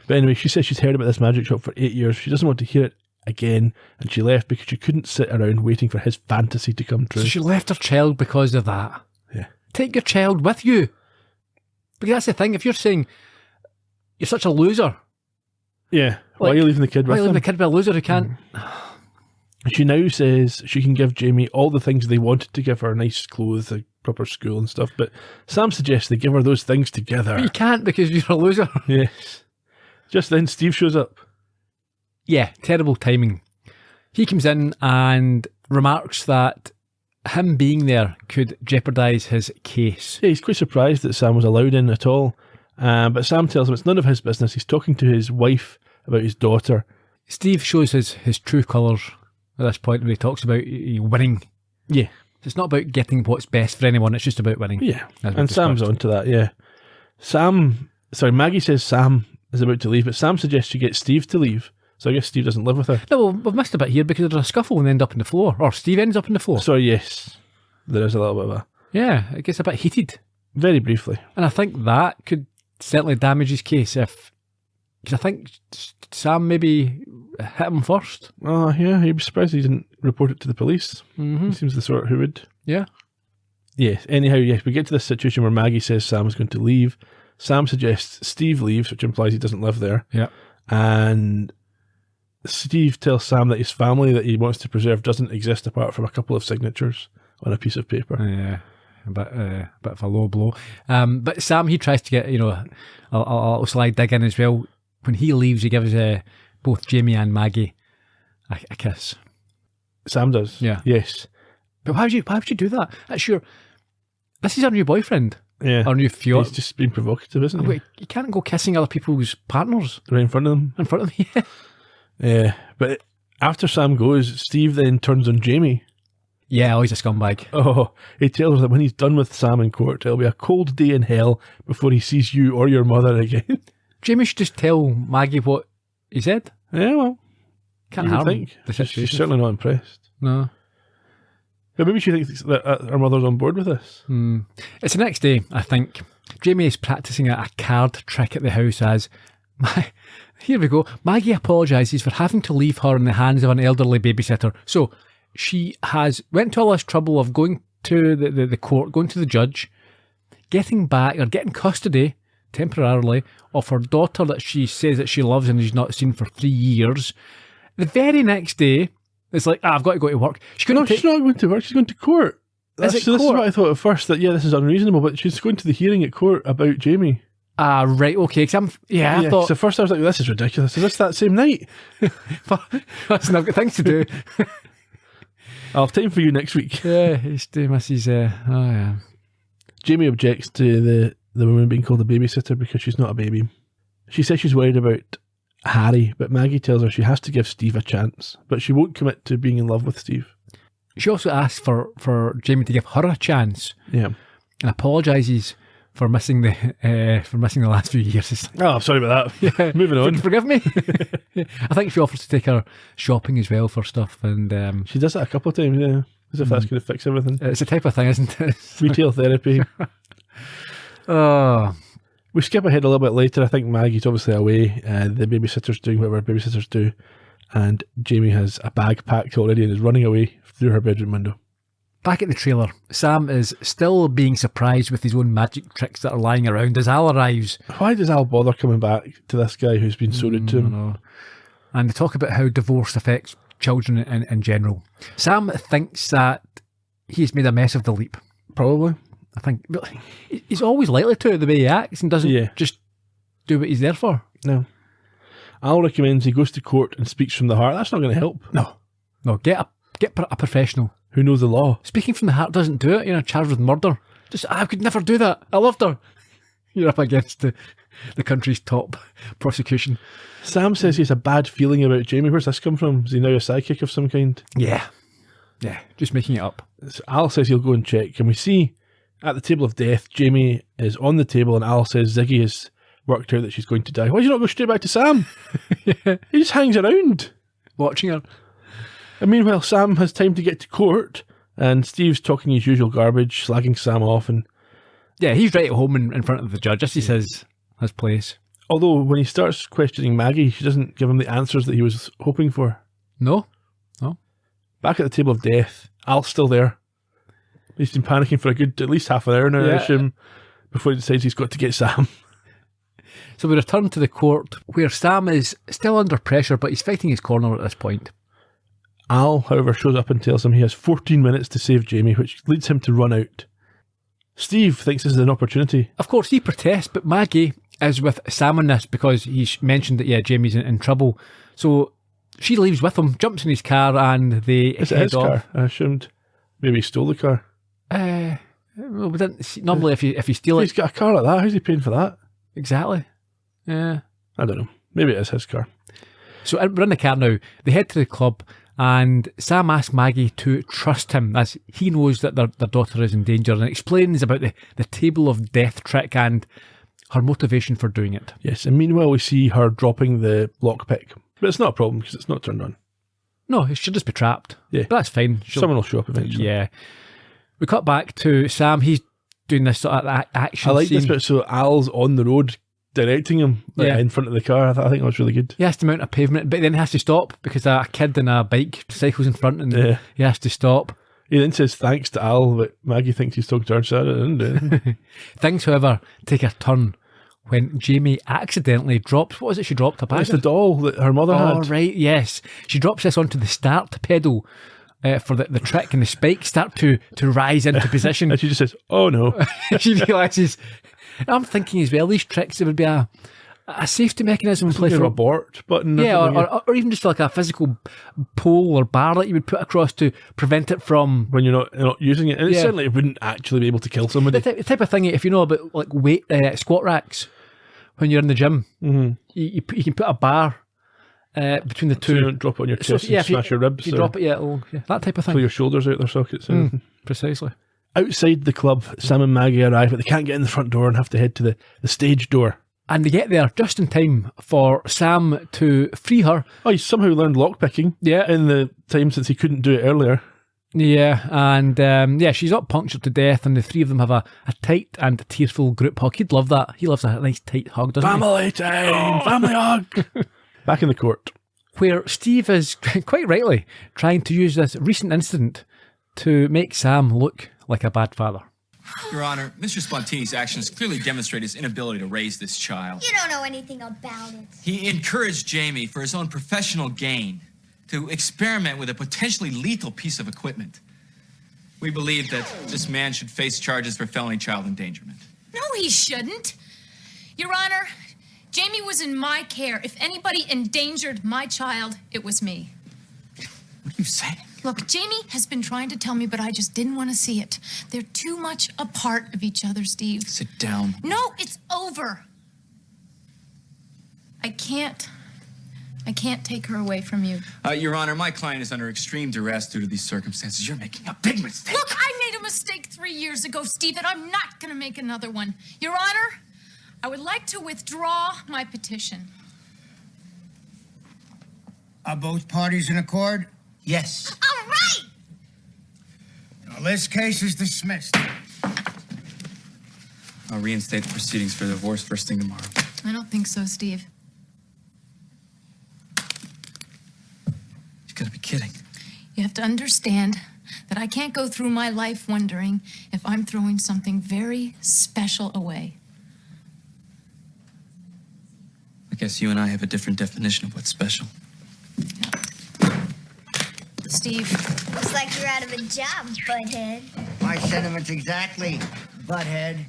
[SPEAKER 2] But anyway, she says she's heard about this magic shop for 8 years. She doesn't want to hear it again, and she left because she couldn't sit around waiting for his fantasy to come true.
[SPEAKER 1] So she left her child because of that.
[SPEAKER 2] Yeah.
[SPEAKER 1] Take your child with you. Because that's the thing, if you're saying you're such a loser.
[SPEAKER 2] Yeah. Why are you leaving the kid with
[SPEAKER 1] Why are you
[SPEAKER 2] him?
[SPEAKER 1] leaving the kid with a loser who can't?
[SPEAKER 2] She now says she can give Jamie all the things they wanted to give her, nice clothes, a proper school and stuff, but Sam suggests they give her those things together.
[SPEAKER 1] But you can't because you're a loser.
[SPEAKER 2] Yes. Just then Steve shows up.
[SPEAKER 1] Yeah, terrible timing. He comes in and remarks that him being there could jeopardise his case.
[SPEAKER 2] Yeah, he's quite surprised that Sam was allowed in at all. But Sam tells him it's none of his business. He's talking to his wife about his daughter.
[SPEAKER 1] Steve shows his true colours at this point when he talks about winning.
[SPEAKER 2] Yeah.
[SPEAKER 1] It's not about getting what's best for anyone, it's just about winning.
[SPEAKER 2] Yeah. And Sam's onto that, yeah. Maggie says Sam is about to leave, but Sam suggests she gets Steve to leave. So I guess Steve doesn't live with her.
[SPEAKER 1] No, well, we've missed a bit here because there's a scuffle and they end up on the floor. Or Steve ends up on the floor.
[SPEAKER 2] Sorry, yes. There is a little bit of that.
[SPEAKER 1] Yeah, it gets a bit heated.
[SPEAKER 2] Very briefly.
[SPEAKER 1] And I think that could certainly damage his case because I think Sam maybe hit him first.
[SPEAKER 2] Oh, yeah, you'd be surprised he didn't report it to the police.
[SPEAKER 1] Mm-hmm.
[SPEAKER 2] He seems the sort who would.
[SPEAKER 1] Yeah.
[SPEAKER 2] Yes, anyhow, yes, we get to this situation where Maggie says Sam is going to leave. Sam suggests Steve leaves, which implies he doesn't live there.
[SPEAKER 1] Yeah. And
[SPEAKER 2] Steve tells Sam that his family that he wants to preserve doesn't exist apart from a couple of signatures on a piece of paper.
[SPEAKER 1] Yeah. A bit of a low blow. But Sam, he tries to get, a little slide dig in as well. When he leaves, he gives both Jamie and Maggie a kiss.
[SPEAKER 2] Sam does?
[SPEAKER 1] Yeah.
[SPEAKER 2] Yes.
[SPEAKER 1] But why would you do that? This is our new boyfriend.
[SPEAKER 2] Yeah.
[SPEAKER 1] Our new fiancé.
[SPEAKER 2] He's just being provocative, isn't he?
[SPEAKER 1] Wait, you can't go kissing other people's partners.
[SPEAKER 2] Right in front of them.
[SPEAKER 1] In front of me, yeah.
[SPEAKER 2] Yeah. But after Sam goes, Steve then turns on Jamie.
[SPEAKER 1] Yeah, he's a scumbag.
[SPEAKER 2] Oh, he tells her that when he's done with Sam in court, it'll be a cold day in hell before he sees you or your mother again.
[SPEAKER 1] Jamie should just tell Maggie what he said.
[SPEAKER 2] Yeah, well,
[SPEAKER 1] can't harm
[SPEAKER 2] think.
[SPEAKER 1] the situation.
[SPEAKER 2] She's certainly not impressed.
[SPEAKER 1] No.
[SPEAKER 2] But maybe she thinks that her mother's on board with this.
[SPEAKER 1] It's the next day, I think. Jamie is practising a card trick at the house as Here we go. Maggie apologises for having to leave her in the hands of an elderly babysitter. So she has went to all this trouble of going to the court, going to the judge, getting custody temporarily of her daughter that she says that she loves and she's not seen for 3 years. The very next day, it's like, I've got to go to work.
[SPEAKER 2] She's not going to work, she's going to court. This is what I thought at first, that this is unreasonable, but she's going to the hearing at court about Jamie.
[SPEAKER 1] Right, okay. I thought...
[SPEAKER 2] So first I was like, this is ridiculous. Is this that same night?
[SPEAKER 1] Listen, I've got things to do.
[SPEAKER 2] I'll have time for you next week.
[SPEAKER 1] Yeah, he's doing Mrs. yeah.
[SPEAKER 2] Jamie objects to the woman being called a babysitter because she's not a baby. She says she's worried about Harry, but Maggie tells her she has to give Steve a chance, but she won't commit to being in love with Steve.
[SPEAKER 1] She also asks for Jamie to give her a chance.
[SPEAKER 2] Yeah.
[SPEAKER 1] And apologises for missing the last few years.
[SPEAKER 2] Oh, I'm sorry about that. Yeah. Moving on.
[SPEAKER 1] Forgive me. I think she offers to take her shopping as well for stuff, and
[SPEAKER 2] she does that a couple of times, yeah. As if that's going to fix everything.
[SPEAKER 1] It's the type of thing, isn't it?
[SPEAKER 2] Retail therapy. We skip ahead a little bit later. I think Maggie's obviously away. The babysitter's doing whatever babysitters do, and Jamie has a bag packed already and is running away through her bedroom window.
[SPEAKER 1] Back at the trailer, Sam is still being surprised with his own magic tricks that are lying around as Al arrives.
[SPEAKER 2] Why does Al bother coming back to this guy who's been so rude to him?
[SPEAKER 1] And they talk about how divorce affects children in general. Sam thinks that he's made a mess of the leap.
[SPEAKER 2] Probably.
[SPEAKER 1] I think he's always likely to, the way he acts, and doesn't just do what he's there for.
[SPEAKER 2] No. Al recommends he goes to court and speaks from the heart. That's not going to help.
[SPEAKER 1] No. Get a professional
[SPEAKER 2] who knows the law.
[SPEAKER 1] Speaking from the heart doesn't do it. Charged with murder. I could never do that. I loved her. You're up against the country's top prosecution.
[SPEAKER 2] Sam says he has a bad feeling about Jamie. Where's this come from? Is he now a psychic of some kind?
[SPEAKER 1] Yeah, just making it up.
[SPEAKER 2] So Al says he'll go and check, and we see at the table of death, Jamie is on the table, and Al says Ziggy has worked out that she's going to die. Why do you not go straight back to Sam? Yeah. He just hangs around.
[SPEAKER 1] Watching her.
[SPEAKER 2] And meanwhile, Sam has time to get to court, and Steve's talking his usual garbage, slagging Sam off, and
[SPEAKER 1] he's right at home in front of the judge. This is his place.
[SPEAKER 2] Although when he starts questioning Maggie, she doesn't give him the answers that he was hoping for.
[SPEAKER 1] No.
[SPEAKER 2] Back at the table of death, Al's still there. He's been panicking for at least half an hour now, I assume, before he decides he's got to get Sam.
[SPEAKER 1] So we return to the court, where Sam is still under pressure, but he's fighting his corner at this point.
[SPEAKER 2] Al, however, shows up and tells him he has 14 minutes to save Jamie, which leads him to run out. Steve thinks this is an opportunity.
[SPEAKER 1] Of course, he protests, but Maggie is with Sam on this because he's mentioned that, Jamie's in trouble. So she leaves with him, jumps in his car, and they
[SPEAKER 2] Is it his car? I assumed maybe he stole the car.
[SPEAKER 1] Well, we didn't see, normally if you steal
[SPEAKER 2] He's got a car like that. How's he paying for that?
[SPEAKER 1] Exactly. Yeah.
[SPEAKER 2] I don't know. Maybe it is his car.
[SPEAKER 1] So we're in the car now. They head to the club, and Sam asks Maggie to trust him as he knows that their daughter is in danger, and explains about the table of death trick and her motivation for doing it.
[SPEAKER 2] Yes, and meanwhile we see her dropping the lockpick. But it's not a problem because it's not turned on.
[SPEAKER 1] No, it should just be trapped.
[SPEAKER 2] Yeah.
[SPEAKER 1] But that's fine.
[SPEAKER 2] Someone will show up eventually.
[SPEAKER 1] Yeah. We cut back to Sam. He's doing this sort of action
[SPEAKER 2] I like
[SPEAKER 1] scene.
[SPEAKER 2] this bit. So Al's on the road directing him in front of the car. I think that was really good.
[SPEAKER 1] He has to mount a pavement, but then he has to stop because a kid in a bike cycles in front, and he has to stop.
[SPEAKER 2] He then says thanks to Al, but Maggie thinks he's talking to her. So I didn't do.
[SPEAKER 1] Things, however, take a turn when Jamie accidentally drops... What was it she dropped? A bag?
[SPEAKER 2] It's the doll that her mother had.
[SPEAKER 1] Oh, right, yes. She drops this onto the start pedal for the trick, and the spikes start to rise into position.
[SPEAKER 2] And she just says, oh no.
[SPEAKER 1] She realises... I'm thinking as well, these tricks, there would be a safety mechanism in place for
[SPEAKER 2] a abort button.
[SPEAKER 1] Or even just like a physical pole or bar that you would put across to prevent it from...
[SPEAKER 2] When you're not using it. And it certainly wouldn't actually be able to kill somebody.
[SPEAKER 1] The type of thing, if you know about like weight squat racks, when you're in the gym, you can put a bar between the two.
[SPEAKER 2] So you don't drop it on your chest and smash your ribs.
[SPEAKER 1] If you drop it, that type of thing.
[SPEAKER 2] Pull your shoulders out their sockets.
[SPEAKER 1] Precisely.
[SPEAKER 2] Outside the club, Sam and Maggie arrive, but they can't get in the front door and have to head to the stage door.
[SPEAKER 1] And they get there just in time for Sam to free her.
[SPEAKER 2] Oh, he somehow learned lockpicking in the time since he couldn't do it earlier.
[SPEAKER 1] Yeah, and she's up punctured to death, and the three of them have a tight and tearful group hug. He'd love that. He loves a nice tight hug, doesn't
[SPEAKER 2] Family time! Family hug! Back in the court.
[SPEAKER 1] Where Steve is, quite rightly, trying to use this recent incident to make Sam look like a bad father.
[SPEAKER 8] Your Honor, Mr. Spontini's actions clearly demonstrate his inability to raise this child.
[SPEAKER 7] You don't know anything about it.
[SPEAKER 8] He encouraged Jamie for his own professional gain to experiment with a potentially lethal piece of equipment. We believe that this man should face charges for felony child endangerment.
[SPEAKER 5] No, he shouldn't. Your Honor, Jamie was in my care. If anybody endangered my child, it was me.
[SPEAKER 8] What are you saying?
[SPEAKER 5] Look, Jamie has been trying to tell me, but I just didn't want to see it. They're too much a part of each other, Steve.
[SPEAKER 8] Sit down.
[SPEAKER 5] No, it's over. I can't take her away from you.
[SPEAKER 8] Your Honor, my client is under extreme duress due to these circumstances. You're making a big mistake.
[SPEAKER 5] Look, I made a mistake 3 years ago, Steve, and I'm not going to make another one. Your Honor, I would like to withdraw my petition.
[SPEAKER 9] Are both parties in accord?
[SPEAKER 6] Yes.
[SPEAKER 7] All right!
[SPEAKER 9] Now, this case is dismissed.
[SPEAKER 4] I'll reinstate the proceedings for divorce first thing tomorrow.
[SPEAKER 5] I don't think so, Steve.
[SPEAKER 4] You gotta be kidding.
[SPEAKER 5] You have to understand that I can't go through my life wondering if I'm throwing something very special away.
[SPEAKER 4] I guess you and I have a different definition of what's special.
[SPEAKER 5] Steve.
[SPEAKER 7] Looks like you're out of a job, butthead.
[SPEAKER 6] My sentiments exactly, butthead.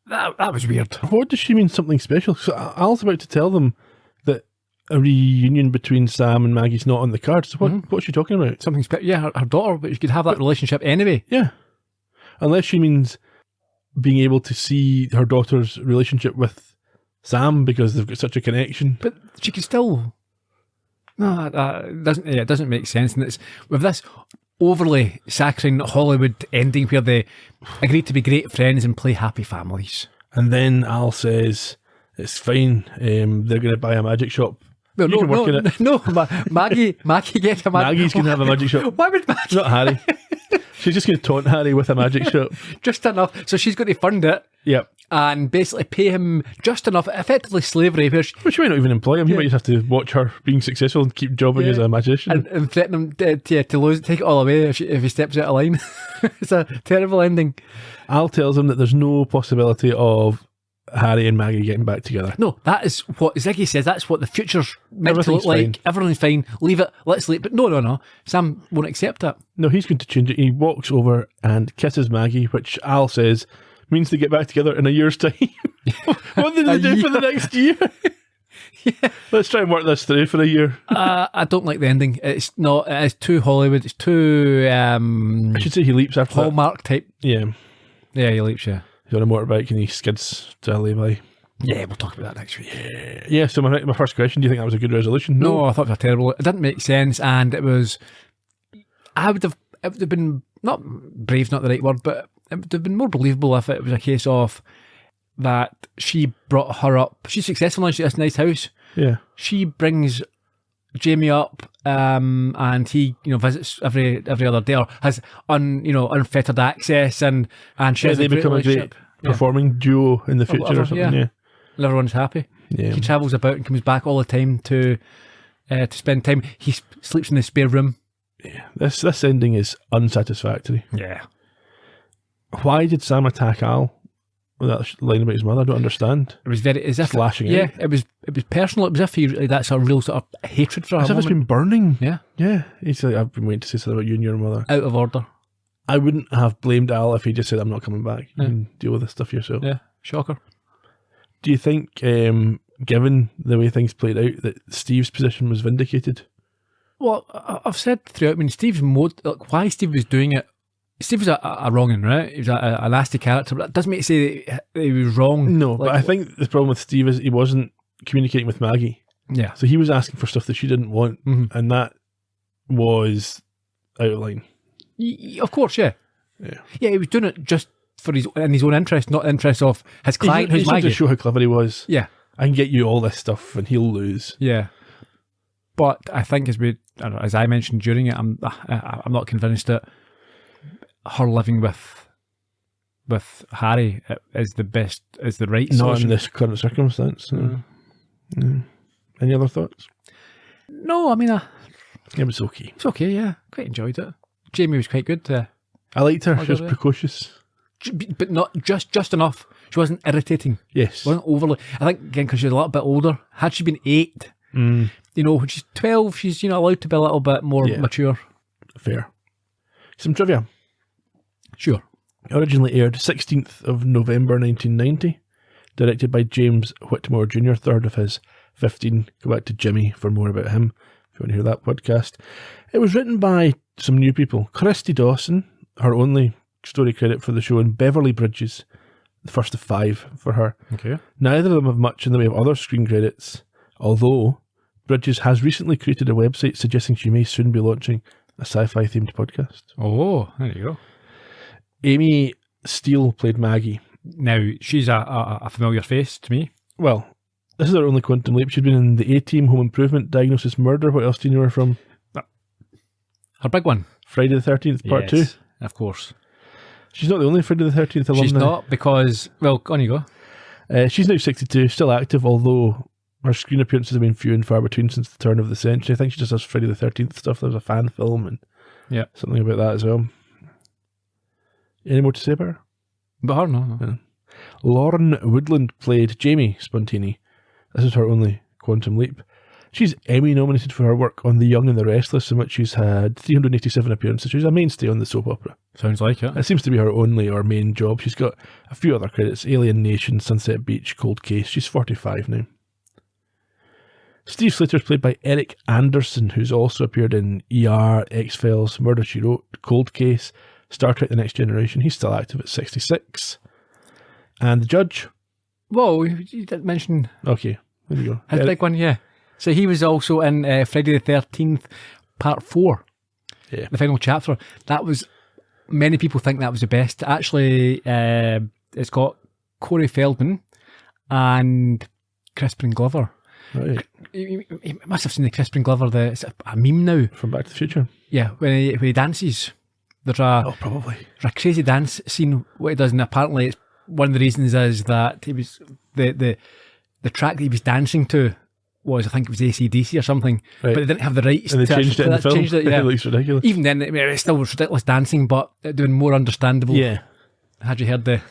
[SPEAKER 1] That was weird.
[SPEAKER 2] What does she mean, something special? So Al's about to tell them that a reunion between Sam and Maggie's not on the cards. So what's she talking about?
[SPEAKER 1] Something special. Yeah, her daughter, but you could have that relationship anyway.
[SPEAKER 2] Yeah. Unless she means being able to see her daughter's relationship with Sam because they've got such a connection.
[SPEAKER 1] But she could still... No, it doesn't make sense. And it's with this overly saccharine Hollywood ending where they agreed to be great friends and play happy families.
[SPEAKER 2] And then Al says, it's fine, they're going to buy a magic shop.
[SPEAKER 1] Well,
[SPEAKER 2] You can work in it.
[SPEAKER 1] Maggie gets a magic
[SPEAKER 2] Maggie's going to have a magic shop.
[SPEAKER 1] Why would Maggie?
[SPEAKER 2] Not Harry. She's just going to taunt Harry with a magic shop.
[SPEAKER 1] Just enough. So she's going to fund it.
[SPEAKER 2] Yep.
[SPEAKER 1] And basically pay him just enough, effectively slavery, where
[SPEAKER 2] Well, she might not even employ him. He might just have to watch her being successful and keep jobbing as a magician.
[SPEAKER 1] and threaten him to lose, take it all away if he steps out of line. It's a terrible ending.
[SPEAKER 2] Al tells him that there's no possibility of Harry and Maggie getting back together.
[SPEAKER 1] No, that is what Ziggy says. That's what the future's meant to look
[SPEAKER 2] Everything's
[SPEAKER 1] like.
[SPEAKER 2] fine.
[SPEAKER 1] Everything's fine. Leave it. Let's leave. But no. Sam won't accept it.
[SPEAKER 2] No, he's going to change it. He walks over and kisses Maggie, which Al says means they get back together in a year's time. What did they do for the next year?
[SPEAKER 1] Yeah.
[SPEAKER 2] Let's try and work this through for a year.
[SPEAKER 1] I don't like the ending. It's not. It is too Hollywood. It's too
[SPEAKER 2] I should say he leaps after that.
[SPEAKER 1] Hallmark type.
[SPEAKER 2] Yeah.
[SPEAKER 1] Yeah, he leaps. Yeah.
[SPEAKER 2] He's on a motorbike and he skids to a lay-by.
[SPEAKER 1] Yeah, we'll talk about that next week.
[SPEAKER 2] Yeah, so my first question, do you think that was a good resolution?
[SPEAKER 1] No, I thought it was terrible. It didn't make sense, and it was. It would have been not brave, not the right word, but it would have been more believable if it was a case of that she brought her up. She's successful now. She has a nice house.
[SPEAKER 2] Yeah.
[SPEAKER 1] She brings Jamie up, and he visits every other day, or has unfettered access, and shares.
[SPEAKER 2] They become a great performing duo in the future
[SPEAKER 1] whatever,
[SPEAKER 2] or something. Yeah.
[SPEAKER 1] And everyone's happy.
[SPEAKER 2] Yeah.
[SPEAKER 1] He travels about and comes back all the time to spend time. He sleeps in the spare room.
[SPEAKER 2] Yeah. This ending is unsatisfactory.
[SPEAKER 1] Yeah.
[SPEAKER 2] Why did Sam attack Al with that line about his mother? I don't understand.
[SPEAKER 1] It was very as if
[SPEAKER 2] Flashing
[SPEAKER 1] Yeah,
[SPEAKER 2] out.
[SPEAKER 1] it was personal. It was as if he really, that's a real sort of hatred for her.
[SPEAKER 2] As if it's been burning.
[SPEAKER 1] Yeah.
[SPEAKER 2] Yeah. He's like, I've been waiting to say something about you and your mother.
[SPEAKER 1] Out of order.
[SPEAKER 2] I wouldn't have blamed Al if he just said, I'm not coming back. You can deal with this stuff yourself.
[SPEAKER 1] Yeah. Shocker.
[SPEAKER 2] Do you think, given the way things played out, that Steve's position was vindicated?
[SPEAKER 1] Well, I've said throughout, I mean, Steve's why Steve was doing it. Steve was a wrong'un, right? He was a nasty character, but that doesn't make it say that he was wrong.
[SPEAKER 2] No, but I think the problem with Steve is he wasn't communicating with Maggie.
[SPEAKER 1] Yeah.
[SPEAKER 2] So he was asking for stuff that she didn't want, and that was out of line.
[SPEAKER 1] Of course, yeah. Yeah, he was doing it just for his own interest, not the interest of his client, who's
[SPEAKER 2] He wanted
[SPEAKER 1] Maggie.
[SPEAKER 2] to show how clever he was.
[SPEAKER 1] Yeah.
[SPEAKER 2] I can get you all this stuff, and he'll lose.
[SPEAKER 1] Yeah. But I think as I mentioned during it, I'm not convinced that her living with Harry is the right solution.
[SPEAKER 2] Not in this current circumstance. No. No. Any other thoughts?
[SPEAKER 1] No, I mean,
[SPEAKER 2] It was okay.
[SPEAKER 1] it's okay, yeah. Quite enjoyed it. Jamie was quite good.
[SPEAKER 2] I liked her.
[SPEAKER 1] Oh,
[SPEAKER 2] She was
[SPEAKER 1] did I?
[SPEAKER 2] precocious.
[SPEAKER 1] But not just enough. She wasn't irritating.
[SPEAKER 2] Yes.
[SPEAKER 1] Wasn't overly. I think, again, because she's a little bit older. Had she been 8, when she's 12, she's, allowed to be a little bit more mature.
[SPEAKER 2] Fair. Some trivia.
[SPEAKER 1] Sure.
[SPEAKER 2] Originally aired 16th of November 1990. Directed by James Whitmore Jr., third of his 15. Go back to Jimmy for more about him, if you want to hear that podcast. It was written by some new people. Christy Dawson, her only story credit for the show, and Beverly Bridges, the first of 5 for her.
[SPEAKER 1] Okay.
[SPEAKER 2] Neither of them have much in the way of other screen credits, although Bridges has recently created a website suggesting she may soon be launching a sci-fi themed podcast.
[SPEAKER 1] Oh, there you go.
[SPEAKER 2] Amy Steele played Maggie.
[SPEAKER 1] Now, she's a familiar face to me.
[SPEAKER 2] Well, this is her only quantum leap. She's been in the A-Team, Home Improvement, Diagnosis Murder. What else do you know her from?
[SPEAKER 1] Her big one.
[SPEAKER 2] Friday the 13th, Part 2.
[SPEAKER 1] Of course.
[SPEAKER 2] She's not the only Friday the 13th alumna.
[SPEAKER 1] She's not, because, well, on you go.
[SPEAKER 2] She's now 62, still active, although her screen appearances have been few and far between since the turn of the century. I think she just does Friday the 13th stuff. There was a fan film and something about that as well. Any more to say about her?
[SPEAKER 1] But her, no.
[SPEAKER 2] Yeah. Lauren Woodland played Jamie Spontini. This is her only quantum leap. She's Emmy nominated for her work on The Young and the Restless, in which she's had 387 appearances. She's a mainstay on the soap opera.
[SPEAKER 1] Sounds like it.
[SPEAKER 2] It seems to be her only or main job. She's got a few other credits: Alien Nation, Sunset Beach, Cold Case. She's 45 now. Steve Slater's played by Eric Anderson, who's also appeared in ER, X-Files, Murder, She Wrote, Cold Case, Star Trek The Next Generation. He's still active at 66. And the judge?
[SPEAKER 1] Whoa, you didn't mention...
[SPEAKER 2] Okay, there you go.
[SPEAKER 1] His big one, yeah. So he was also in Friday the 13th, Part 4.
[SPEAKER 2] Yeah.
[SPEAKER 1] The final chapter. That was... Many people think that was the best. Actually, it's got Corey Feldman and Crispin Glover.
[SPEAKER 2] Right.
[SPEAKER 1] You must have seen the Crispin Glover, it's a meme now.
[SPEAKER 2] From Back to the Future?
[SPEAKER 1] Yeah, when he dances. There's
[SPEAKER 2] probably.
[SPEAKER 1] There's a crazy dance scene, what he does, and apparently it's one of the reasons is that he was the track that he was dancing to was, I think it was AC/DC or something,
[SPEAKER 2] right.
[SPEAKER 1] But they didn't have the rights
[SPEAKER 2] and they
[SPEAKER 1] to
[SPEAKER 2] changed it in the film.
[SPEAKER 1] Changed it, yeah.
[SPEAKER 2] It looks ridiculous.
[SPEAKER 1] Even then, it still was ridiculous dancing, but doing more understandable.
[SPEAKER 2] Yeah.
[SPEAKER 1] Had you heard the...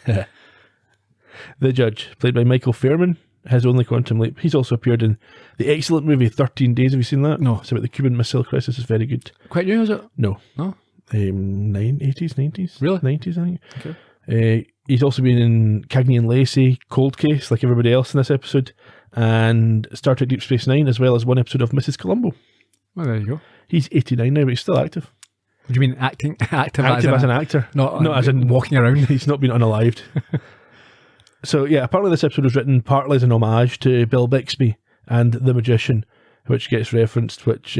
[SPEAKER 2] The judge, played by Michael Fairman, his only quantum leap. He's also appeared in the excellent movie 13 Days. Have you seen that?
[SPEAKER 1] No.
[SPEAKER 2] It's about the Cuban Missile Crisis. It's very good.
[SPEAKER 1] Quite new, is it?
[SPEAKER 2] No.
[SPEAKER 1] No?
[SPEAKER 2] 80s, 90s?
[SPEAKER 1] Really?
[SPEAKER 2] 90s, I think.
[SPEAKER 1] Okay.
[SPEAKER 2] He's also been in Cagney and Lacey, Cold Case, like everybody else in this episode, and Star Trek Deep Space Nine, as well as one episode of Mrs. Columbo.
[SPEAKER 1] Well, there you go.
[SPEAKER 2] He's 89 now, but he's still active.
[SPEAKER 1] What do you mean acting? Active
[SPEAKER 2] as an actor.
[SPEAKER 1] Not
[SPEAKER 2] as in
[SPEAKER 1] walking around.
[SPEAKER 2] He's not been unalived. So, yeah, apparently this episode was written partly as an homage to Bill Bixby and The Magician, which gets referenced, which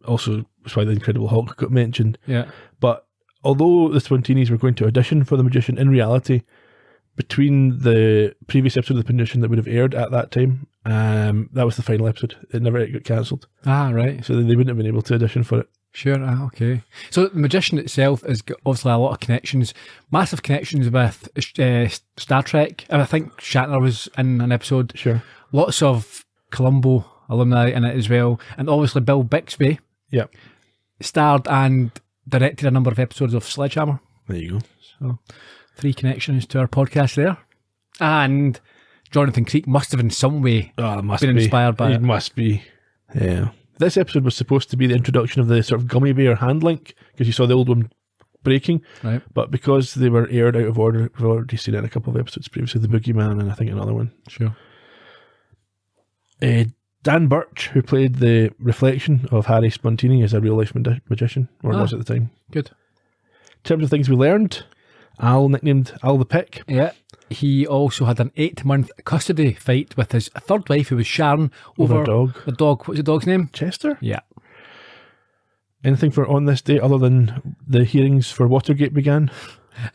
[SPEAKER 2] also was why The Incredible Hulk got mentioned.
[SPEAKER 1] Yeah.
[SPEAKER 2] But although the Spontinis were going to audition for The Magician, in reality, between the previous episode of The Magician that would have aired at that time, that was the final episode. It never got cancelled.
[SPEAKER 1] Ah, right.
[SPEAKER 2] So they wouldn't have been able to audition for it.
[SPEAKER 1] Sure, okay. So The Magician itself has got obviously a lot of connections, massive connections with Star Trek. And I think Shatner was in an episode.
[SPEAKER 2] Sure.
[SPEAKER 1] Lots of Columbo alumni in it as well. And obviously Bill Bixby starred and directed a number of episodes of Sledgehammer.
[SPEAKER 2] There you go.
[SPEAKER 1] So 3 connections to our podcast there. And Jonathan Creek must have in some way been inspired by it.
[SPEAKER 2] It must be. Yeah. This episode was supposed to be the introduction of the sort of gummy bear hand link, because you saw the old one breaking.
[SPEAKER 1] Right.
[SPEAKER 2] But because they were aired out of order, we've already seen it in a couple of episodes previously, The Boogeyman and I think another one.
[SPEAKER 1] Sure.
[SPEAKER 2] Dan Birch, who played the reflection of Harry Spontini, is a real-life magician, or was at the time.
[SPEAKER 1] Good.
[SPEAKER 2] In terms of things we learned, Al, nicknamed Al the Pick.
[SPEAKER 1] Yeah. He also had an 8-month custody fight with his third wife, who was Sharon, over
[SPEAKER 2] a dog.
[SPEAKER 1] The dog. What's the dog's name?
[SPEAKER 2] Chester?
[SPEAKER 1] Yeah.
[SPEAKER 2] Anything for on this day other than the hearings for Watergate began?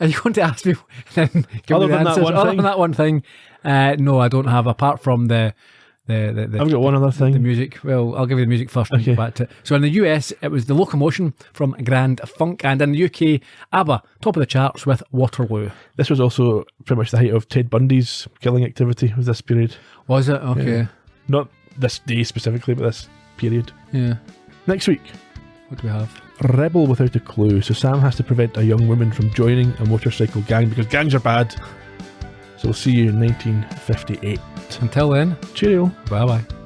[SPEAKER 1] Are you going to ask me then?
[SPEAKER 2] Other than that one
[SPEAKER 1] Other
[SPEAKER 2] thing?
[SPEAKER 1] than that one thing, no, I don't have. Apart from the
[SPEAKER 2] I've got one other thing.
[SPEAKER 1] The music. Well, I'll give you the music first. And
[SPEAKER 2] Okay.
[SPEAKER 1] go back to it. So in the US, it was The Locomotion from Grand Funk, and in the UK, ABBA, top of the charts with Waterloo.
[SPEAKER 2] This was also pretty much the height of Ted Bundy's killing activity. Was this period?
[SPEAKER 1] Was it? Okay.
[SPEAKER 2] Yeah. Not this day specifically, but this period.
[SPEAKER 1] Yeah.
[SPEAKER 2] Next week,
[SPEAKER 1] What do we have?
[SPEAKER 2] rebel without a clue. So Sam has to prevent a young woman from joining a motorcycle gang because gangs are bad. So we'll see you in 1958.
[SPEAKER 1] Until then,
[SPEAKER 2] Cheerio.
[SPEAKER 1] bye bye.